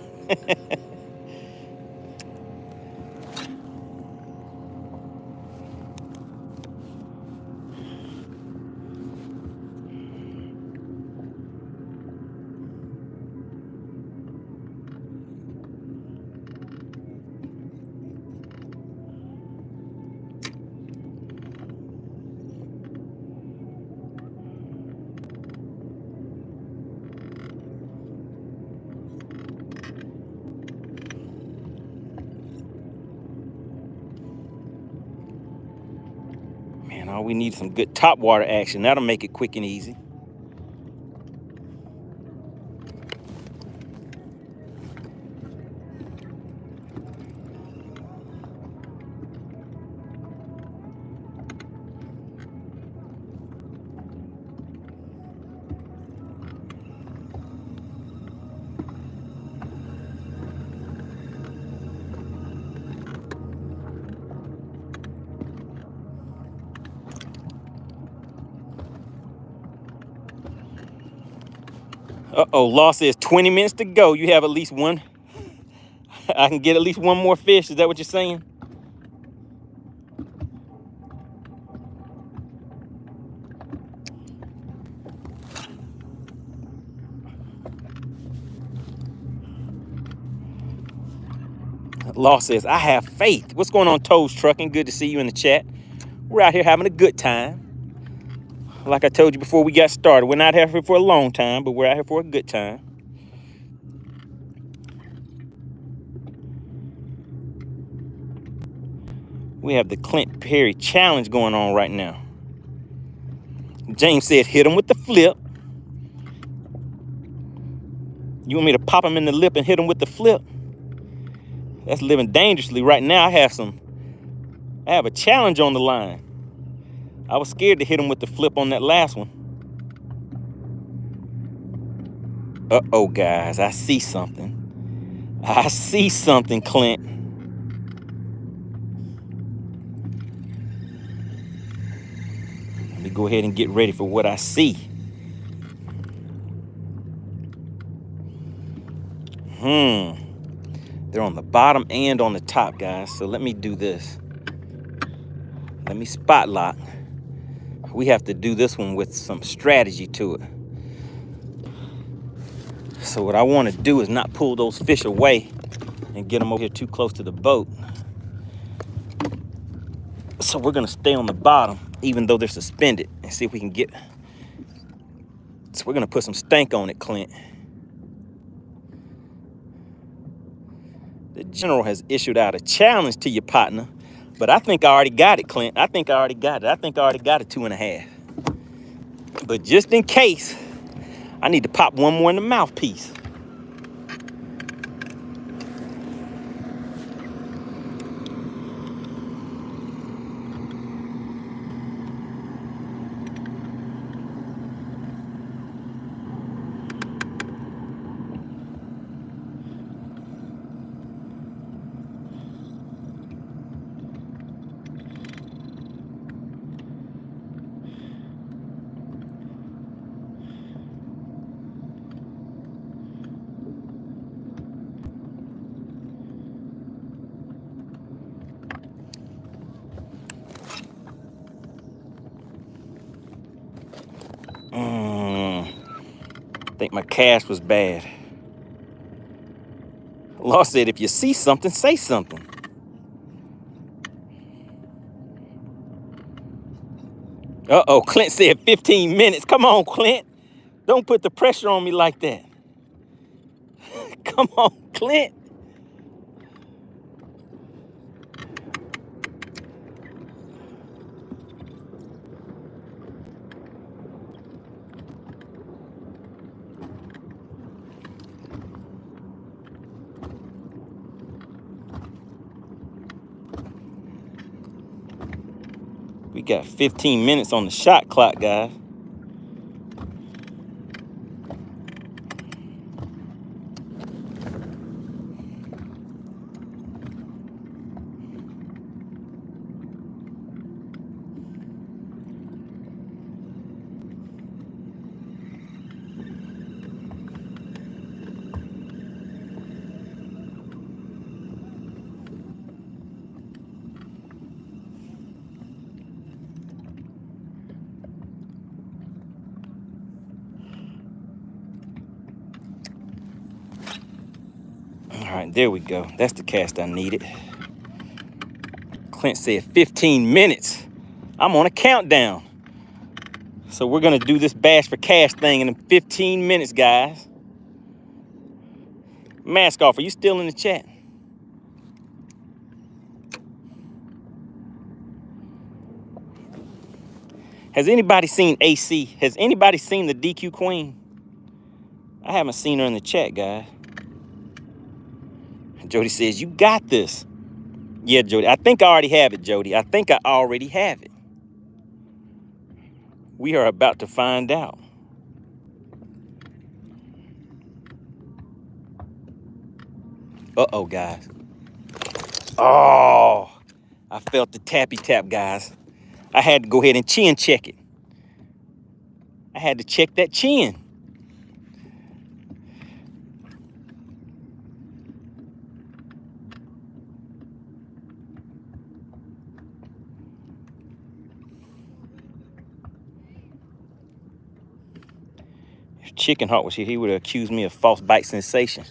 Man, all we need is some good top water action. That'll make it quick and easy. Uh-oh, Law says 20 minutes to go. You have at least one. I can get at least one more fish. Is that what you're saying? Law says, I have faith. What's going on, Toes Trucking? Good to see you in the chat. We're out here having a good time. Like I told you before we got started, we're not here for a long time, but we're out here for a good time. We have the Clint Perry challenge going on right now. James said, hit him with the flip. You want me to pop him in the lip and hit him with the flip? That's living dangerously. Right now, I have a challenge on the line. I was scared to hit him with the flip on that last one. Uh-oh, guys, I see something. I see something, Clint. Let me go ahead and get ready for what I see. They're on the bottom and on the top, guys. So let me do this. Let me spot lock. We have to do this one with some strategy to it. So what I want to do is not pull those fish away and get them over here too close to the boat. So we're gonna stay on the bottom, even though they're suspended, and see if we can get. So we're gonna put some stank on it, Clint. The general has issued out a challenge to your partner, but I think I already got it, Clint. I think I already got it. I think I already got a 2.5. But just in case, I need to pop one more in the mouthpiece. I think my cast was bad. Law said, if you see something, say something. Uh-oh, Clint said 15 minutes. Come on, Clint. Don't put the pressure on me like that. Come on, Clint. We got 15 minutes on the shot clock, guys. All right, there we go. That's the cast I needed. Clint said 15 minutes. I'm on a countdown. So we're gonna do this bass for cash thing in 15 minutes, guys. Mask off, are you still in the chat? Has anybody seen AC? Has anybody seen the DQ Queen? I haven't seen her in the chat, guys. Jody says, you got this. Yeah, Jody, I think I already have it, Jody. I think I already have it. We are about to find out. Uh-oh, guys. Oh, I felt the tappy tap, guys. I had to go ahead and chin check it. I had to check that chin. If Chicken Heart was here, he would have accused me of false bite sensation.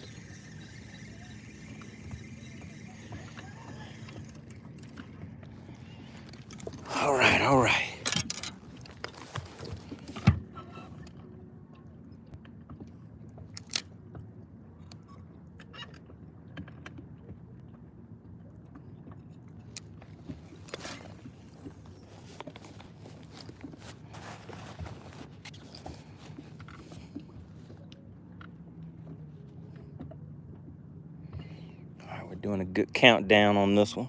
All right, all right. All right, we're doing a good countdown on this one.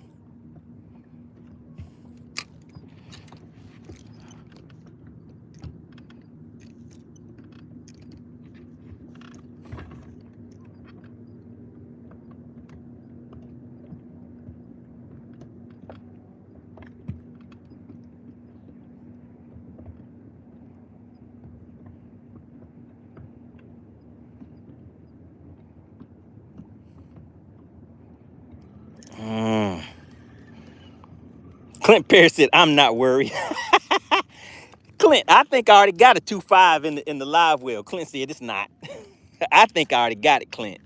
Clint Perry said, I'm not worried. Clint, I think I already got a 2.5 in the live well. Clint said it's not. I think I already got it, Clint.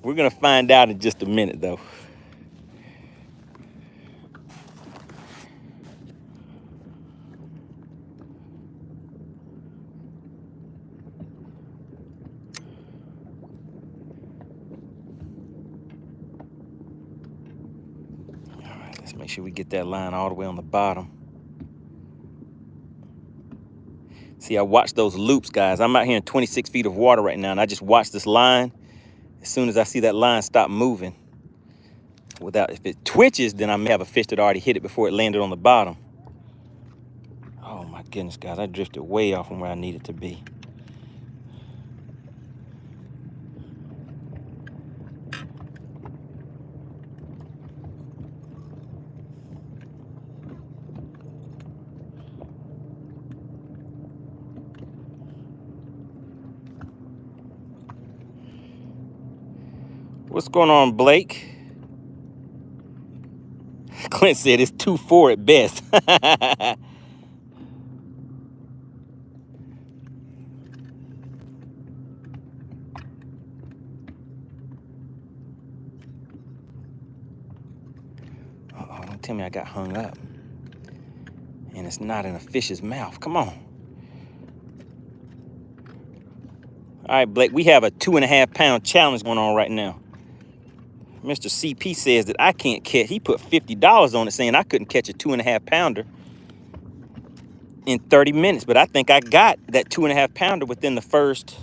We're gonna find out in just a minute, though. All right, let's make sure we get that line all the way on the bottom. See, I watched those loops, guys. I'm out here in 26 feet of water right now, and I just watched this line. As soon as I see that line stop moving, if it twitches, then I may have a fish that already hit it before it landed on the bottom. Oh my goodness, guys, I drifted way off from where I needed to be. What's going on, Blake? Clint said it's 2-4 at best. Uh-oh, don't tell me I got hung up. And it's not in a fish's mouth. Come on. All right, Blake, we have a 2.5 pound challenge going on right now. Mr. CP says that I can't catch. He put $50 on it saying I couldn't catch a 2.5 pounder in 30 minutes. But I think I got that 2.5 pounder within the first,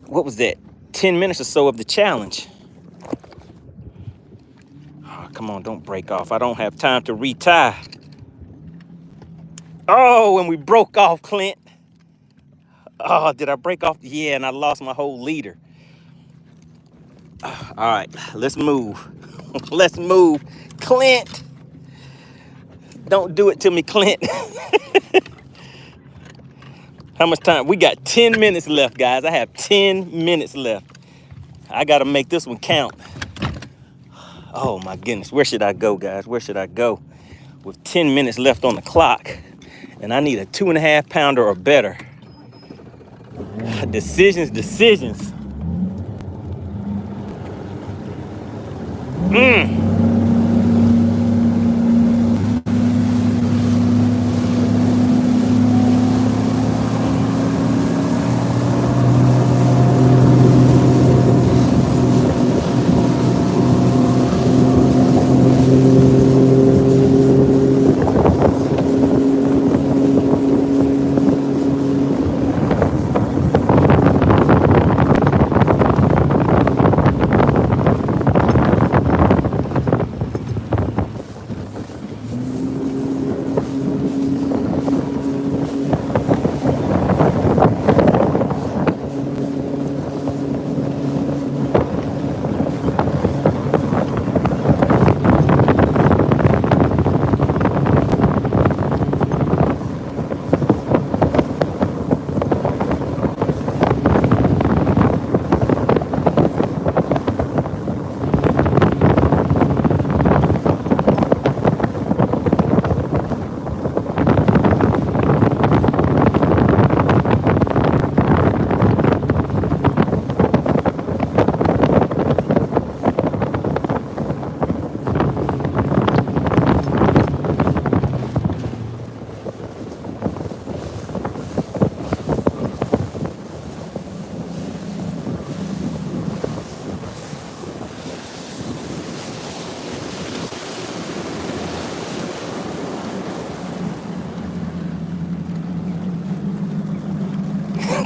what was that, 10 minutes or so of the challenge. Oh, come on, don't break off. I don't have time to retie. Oh, and we broke off, Clint. Oh, did I break off? Yeah, and I lost my whole leader. All right, let's move. Let's move. Clint, don't do it to me, Clint. How much time? We got 10 minutes left, guys. I have 10 minutes left. I got to make this one count. Oh, my goodness. Where should I go, guys? Where should I go? With 10 minutes left on the clock, and I need a 2.5 pounder or better. Decisions.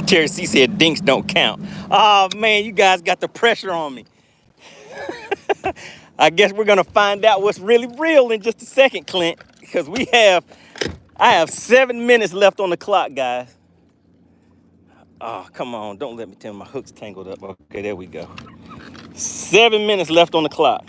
Terry C said dinks don't count. Oh, man, you guys got the pressure on me. I guess we're going to find out what's really real in just a second, Clint, because I have 7 minutes left on the clock, guys. Oh, come on. Don't let me tell my hook's tangled up. Okay, there we go. 7 minutes left on the clock.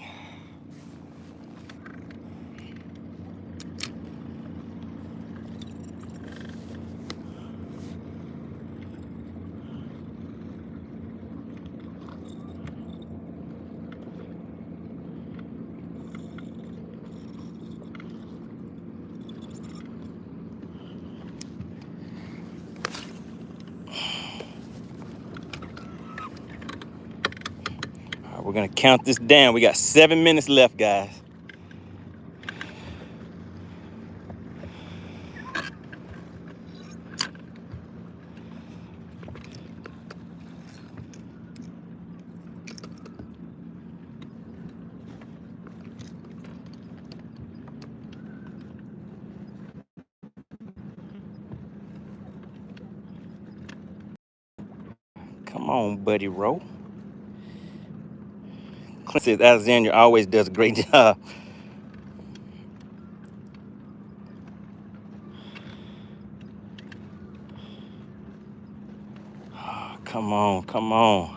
We're gonna count this down. We got 7 minutes left, guys. Come on, Buddy Rowe. Clint says Alexander always does a great job. Oh, come on, come on.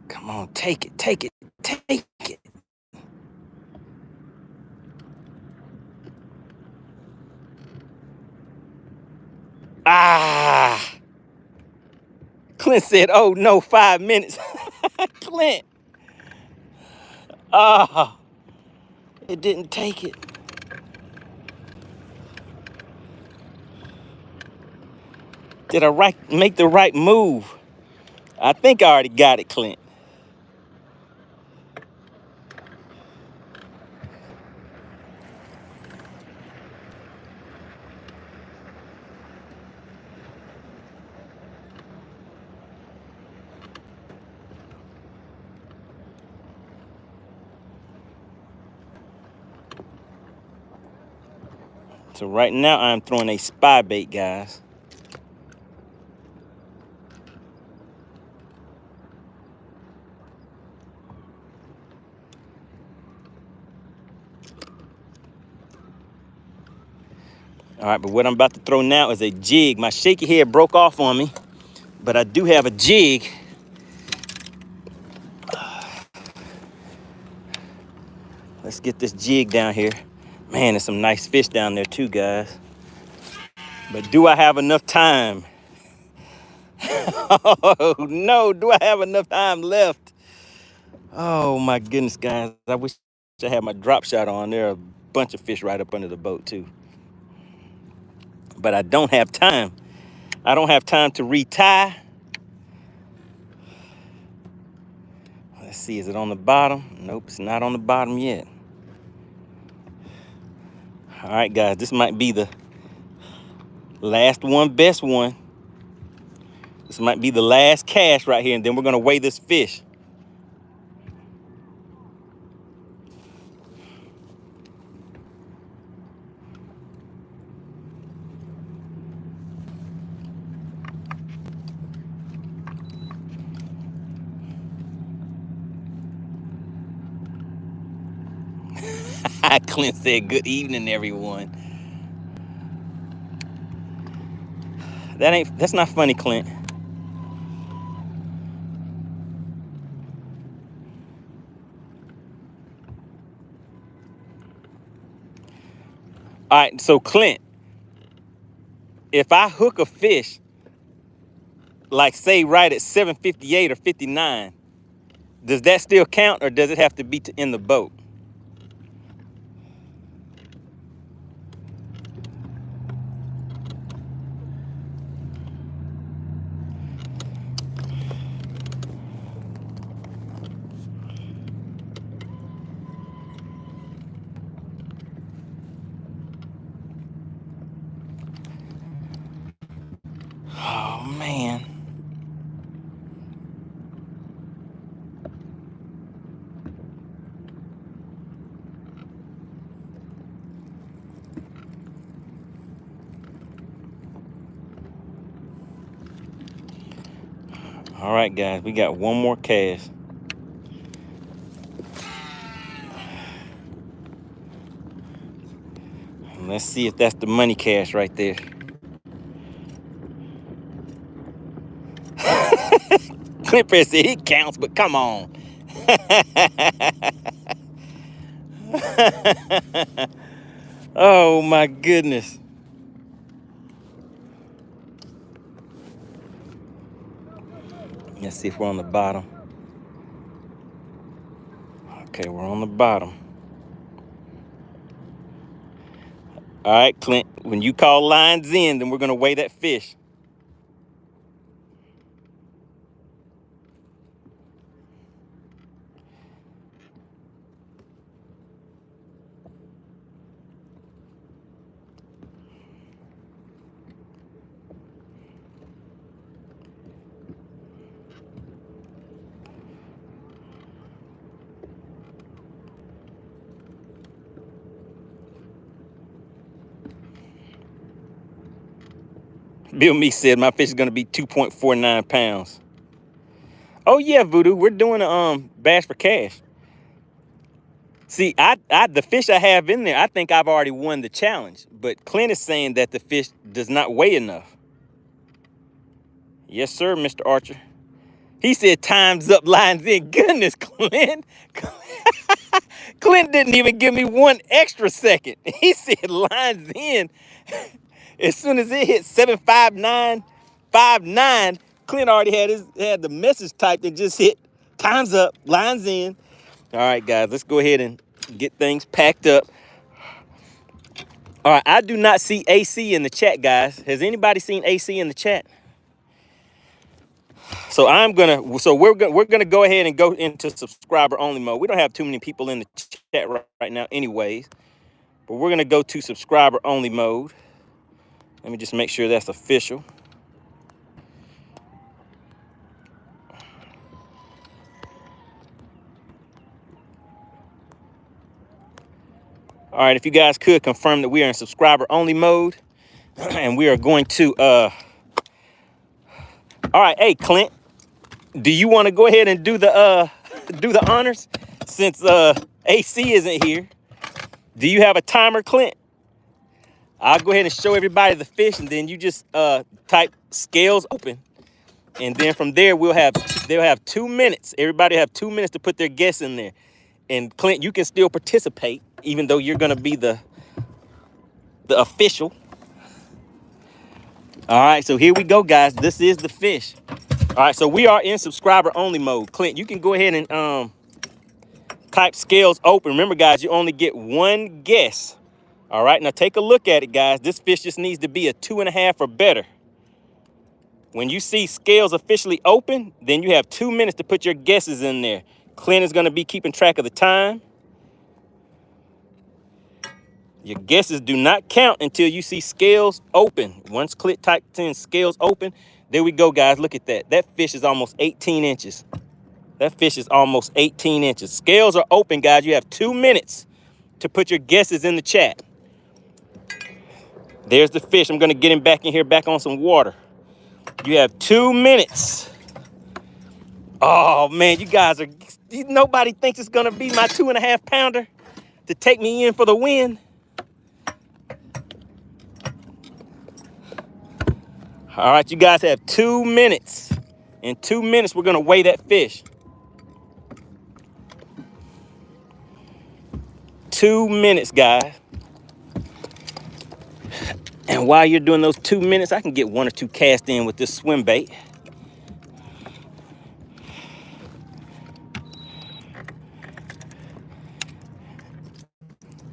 Come on, take it, take it, take it. Ah! Clint said, oh no, 5 minutes. Clint. Ah, it didn't take it. Did I make the right move? I think I already got it, Clint. So right now I'm throwing a spy bait, guys. All right, but what I'm about to throw now is a jig. My shaky head broke off on me, but I do have a jig. Let's get this jig down here. Man, there's some nice fish down there too, guys. But do I have enough time? Oh no, do I have enough time left? Oh my goodness, guys. I wish I had my drop shot on. There are a bunch of fish right up under the boat too. But I don't have time. I don't have time to retie. Let's see, is it on the bottom? Nope, it's not on the bottom yet. All right, guys, this might be the last one, best one. This might be the last cast right here, and then we're gonna weigh this fish. Clint said, good evening, everyone. That's not funny, Clint. All right, so Clint, if I hook a fish, like say right at 7:58 or 59, does that still count, or does it have to be in the boat? Oh man. All right, guys, we got one more cast. Let's see if that's the money cast right there. Clint Press said it counts, but come on. Oh my goodness. Let's see if we're on the bottom. Okay, we're on the bottom. All right, Clint, when you call lines in, then we're gonna weigh that fish. Bill Me said my fish is gonna be 2.49 pounds. Oh yeah, Voodoo, we're doing a bass for cash. See, the fish I have in there, I think I've already won the challenge. But Clint is saying that the fish does not weigh enough. Yes, sir, Mr. Archer. He said time's up, lines in. Goodness, Clint. Clint didn't even give me one extra second. He said lines in. As soon as it hit 75959, Clint already had the message typed and just hit time's up, lines in. All right, guys, let's go ahead and get things packed up. All right, I do not see AC in the chat, guys. Has anybody seen AC in the chat? So we're gonna go ahead and go into subscriber only mode. We don't have too many people in the chat right now, anyways. But we're gonna go to subscriber only mode. Let me just make sure that's official. All right, if you guys could confirm that we are in subscriber only mode. And we are going to, all right, hey, Clint, do you want to go ahead and do the honors since AC isn't here? Do you have a timer, Clint? I'll go ahead and show everybody the fish, and then you just type scales open. And then from there, they'll have 2 minutes. Everybody will have 2 minutes to put their guess in there. And Clint, you can still participate, even though you're gonna be the official. All right, so here we go, guys. This is the fish. All right, so we are in subscriber only mode. Clint, you can go ahead and type scales open. Remember, guys, you only get one guess. All right, now take a look at it, guys. This fish just needs to be a 2.5 or better. When you see scales officially open, then you have 2 minutes to put your guesses in there. Clint is gonna be keeping track of the time. Your guesses do not count until you see scales open. Once Clint types in scales open, there we go, guys. Look at that. That fish is almost 18 inches. That fish is almost 18 inches. Scales are open, guys. You have 2 minutes to put your guesses in the chat. There's the fish. I'm gonna get him back in here, back on some water. You have 2 minutes. Oh man, you guys are, nobody thinks it's gonna be my 2.5 pounder to take me in for the win. All right, you guys have 2 minutes. In 2 minutes, we're gonna weigh that fish. 2 minutes, guys. And while you're doing those 2 minutes, I can get 1 or 2 cast in with this swim bait.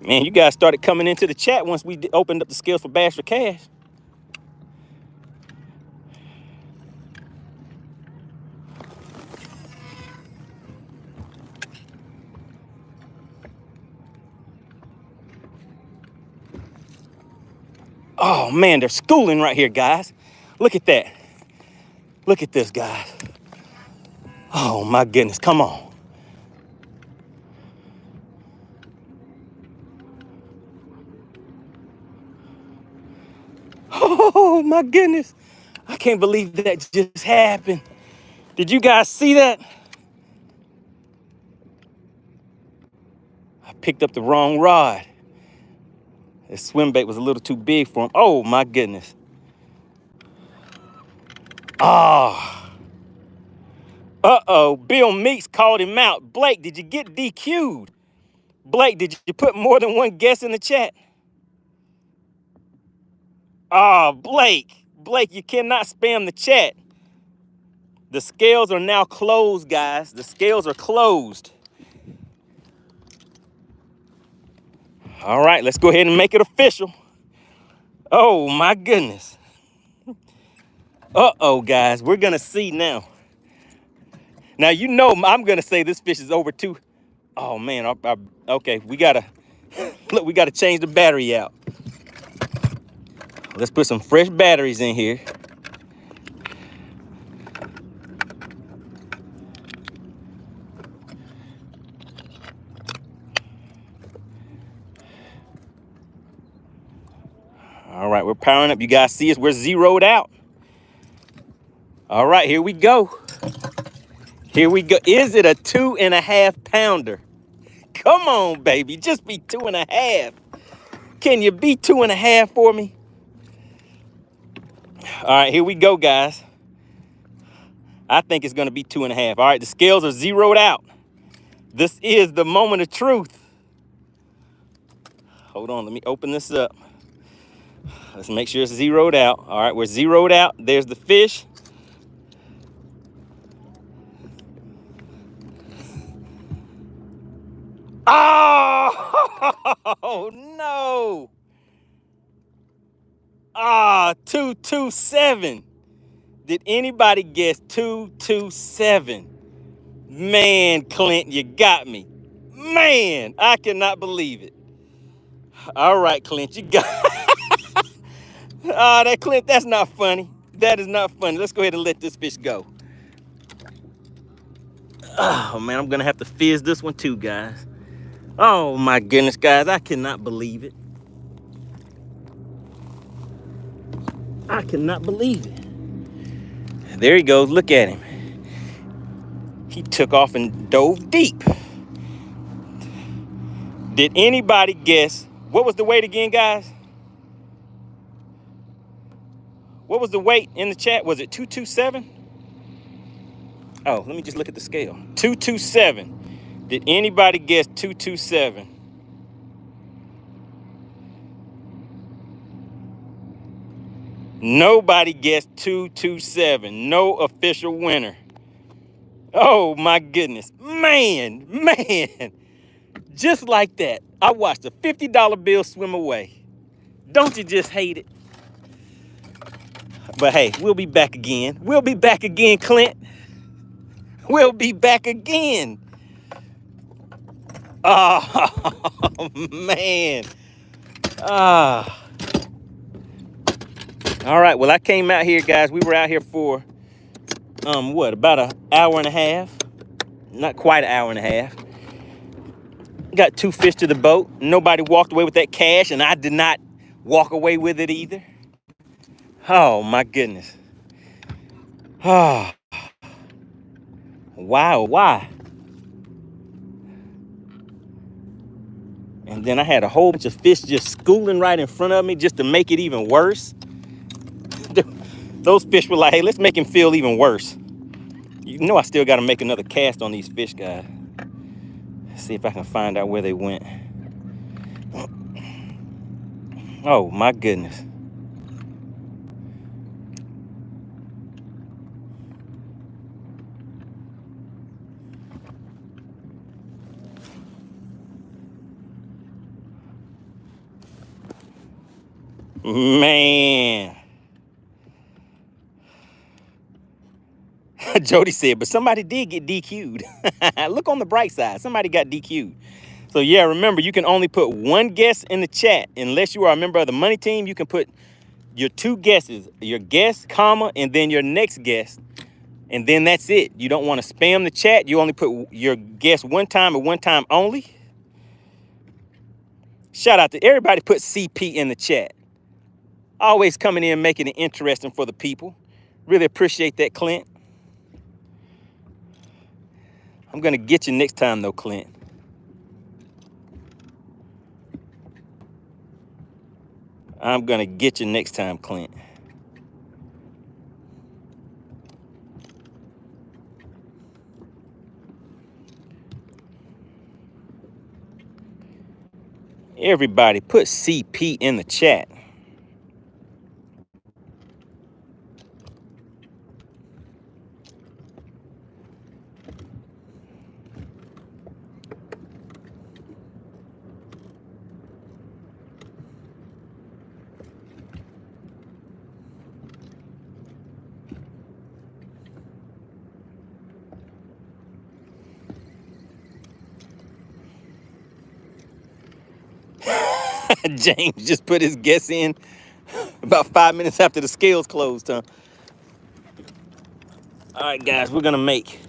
Man, you guys started coming into the chat once we opened up the scales for Bass for Cash. Oh man, they're schooling right here, guys. Look at that. Look at this, guys. Oh my goodness, come on. Oh my goodness. I can't believe that just happened. Did you guys see that? I picked up the wrong rod. This swim bait was a little too big for him. Oh my goodness. Ah. Uh-oh, Bill Meeks called him out. Blake, did you get DQ'd? Blake, did you put more than one guess in the chat? Ah, Blake, you cannot spam the chat. The scales are now closed, guys. The scales are closed. All right, let's go ahead and make it official. Oh my goodness. Uh-oh, guys, we're gonna see now. Now, you know I'm gonna say this fish is over 2. Oh man, okay, we gotta, look, we gotta change the battery out. Let's put some fresh batteries in here. All right, we're powering up. You guys see us, we're zeroed out. All right, here we go. Here we go. Is it a 2.5 pounder? Come on, baby, just be 2.5. Can you be 2.5 for me? All right, here we go, guys. I think it's gonna be 2.5. All right, the scales are zeroed out. This is the moment of truth. Hold on, let me open this up. Let's make sure it's zeroed out. All right, we're zeroed out. There's the fish. Oh, no. Ah, 227. Did anybody guess 227? Man, Clint, you got me. Man, I cannot believe it. All right, Clint, you got that Clint, that's not funny. That is not funny. Let's go ahead and let this fish go. Oh man, I'm gonna have to fizz this one too, guys. Oh my goodness, guys, I cannot believe it. I cannot believe it. There he goes, look at him. He took off and dove deep. Did anybody guess, what was the weight again, guys? What was the weight in the chat? Was it 227? Oh, let me just look at the scale. 227. Did anybody guess 227? Nobody guessed 227. No official winner. Oh my goodness. Man. Just like that, I watched a $50 bill swim away. Don't you just hate it? But hey, we'll be back again. We'll be back again, Clint. We'll be back again. Oh, man. Ah. All right, well, I came out here, guys. We were out here for, about an hour and a half? Not quite an hour and a half. Got 2 fish to the boat. Nobody walked away with that cash, and I did not walk away with it either. Oh, my goodness. Oh. Wow, why? And then I had a whole bunch of fish just schooling right in front of me just to make it even worse. Those fish were like, hey, let's make him feel even worse. You know I still got to make another cast on these fish, guys. Let's see if I can find out where they went. Oh, my goodness. Man. Jody said, but somebody did get DQ'd. Look on the bright side. Somebody got DQ'd. So, yeah, remember, you can only put one guess in the chat. Unless you are a member of the Money Team, you can put your 2 guesses, your guess, comma, and then your next guess. And then that's it. You don't want to spam the chat. You only put your guess one time and one time only. Shout out to everybody put CP in the chat. Always coming in, making it interesting for the people. Really appreciate that, Clint. I'm going to get you next time, though, Clint. I'm going to get you next time, Clint. Everybody put CP in the chat. James just put his guess in about 5 minutes after the scales closed, huh? All right, guys, we're going to make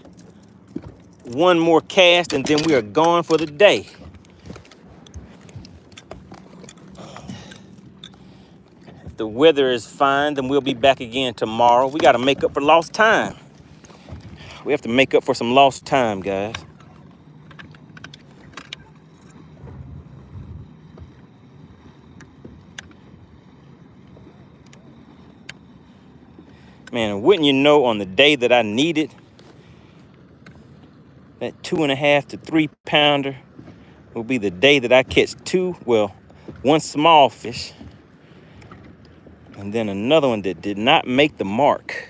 one more cast, and then we are gone for the day. If the weather is fine, then we'll be back again tomorrow. We got to make up for lost time. We have to make up for some lost time, guys. Man, wouldn't you know, on the day that I needed that 2.5 to 3 pounder will be the day that I catch one small fish and then another one that did not make the mark.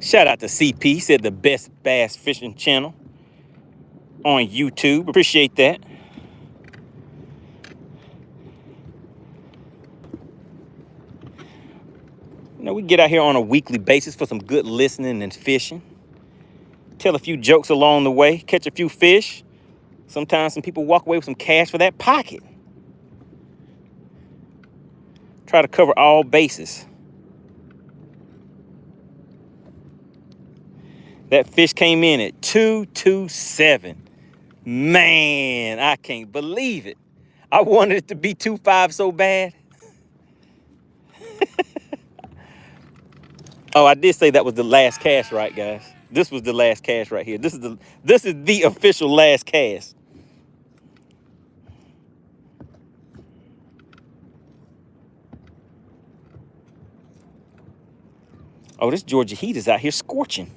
Shout out to CP, said the best bass fishing channel on YouTube. Appreciate that. we get out here on a weekly basis for some good listening and fishing. Tell a few jokes along the way, catch a few fish. Sometimes some people walk away with some cash for that pocket. Try to cover all bases. That fish came in at 227. Man, I can't believe it. I wanted it to be 25 so bad. Oh, I did say that was the last cast, right, guys? This was the last cast right here. This is the official last cast. Oh, this Georgia heat is out here scorching.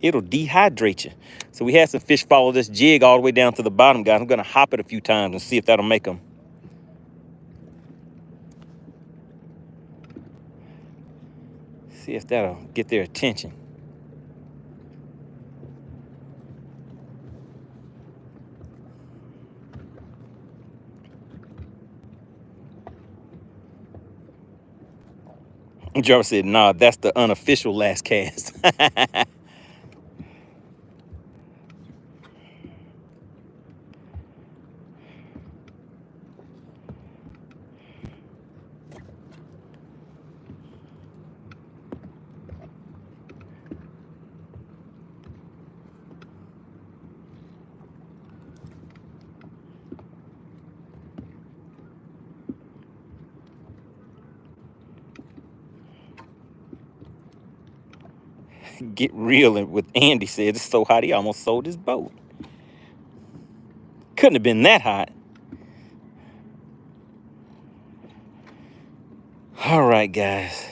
It'll dehydrate you. So we had some fish follow this jig all the way down to the bottom, guys. I'm gonna hop it a few times and see if that'll make them. See if that'll get their attention. Jarvis said, nah, that's the unofficial last cast. Get real with Andy said, it's so hot he almost sold his boat. Couldn't have been that hot. All right, guys.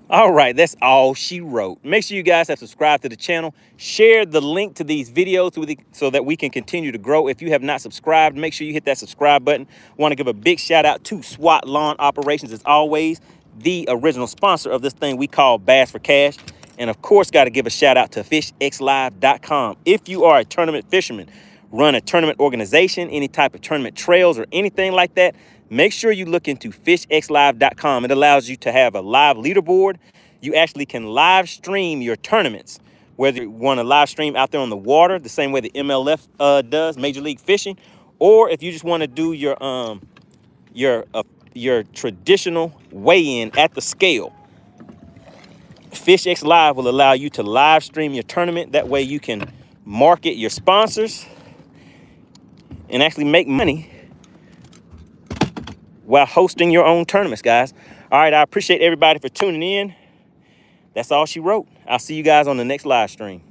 All right, that's all she wrote. Make sure you guys have subscribed to the channel. Share the link to these videos so that we can continue to grow. If you have not subscribed, make sure you hit that subscribe button. Want to give a big shout out to SWAT Lawn Operations, as always, the original sponsor of this thing we call Bass for Cash. And of course, got to give a shout out to FishXLive.com. If you are a tournament fisherman, run a tournament organization, any type of tournament trails or anything like that, make sure you look into FishXLive.com. It allows you to have a live leaderboard. You actually can live stream your tournaments, whether you want to live stream out there on the water, the same way the MLF does, Major League Fishing, or if you just want to do your traditional weigh-in at the scale. FishXLive will allow you to live stream your tournament. That way you can market your sponsors and actually make money while hosting your own tournaments, guys. All right, I appreciate everybody for tuning in. That's all she wrote. I'll see you guys on the next live stream.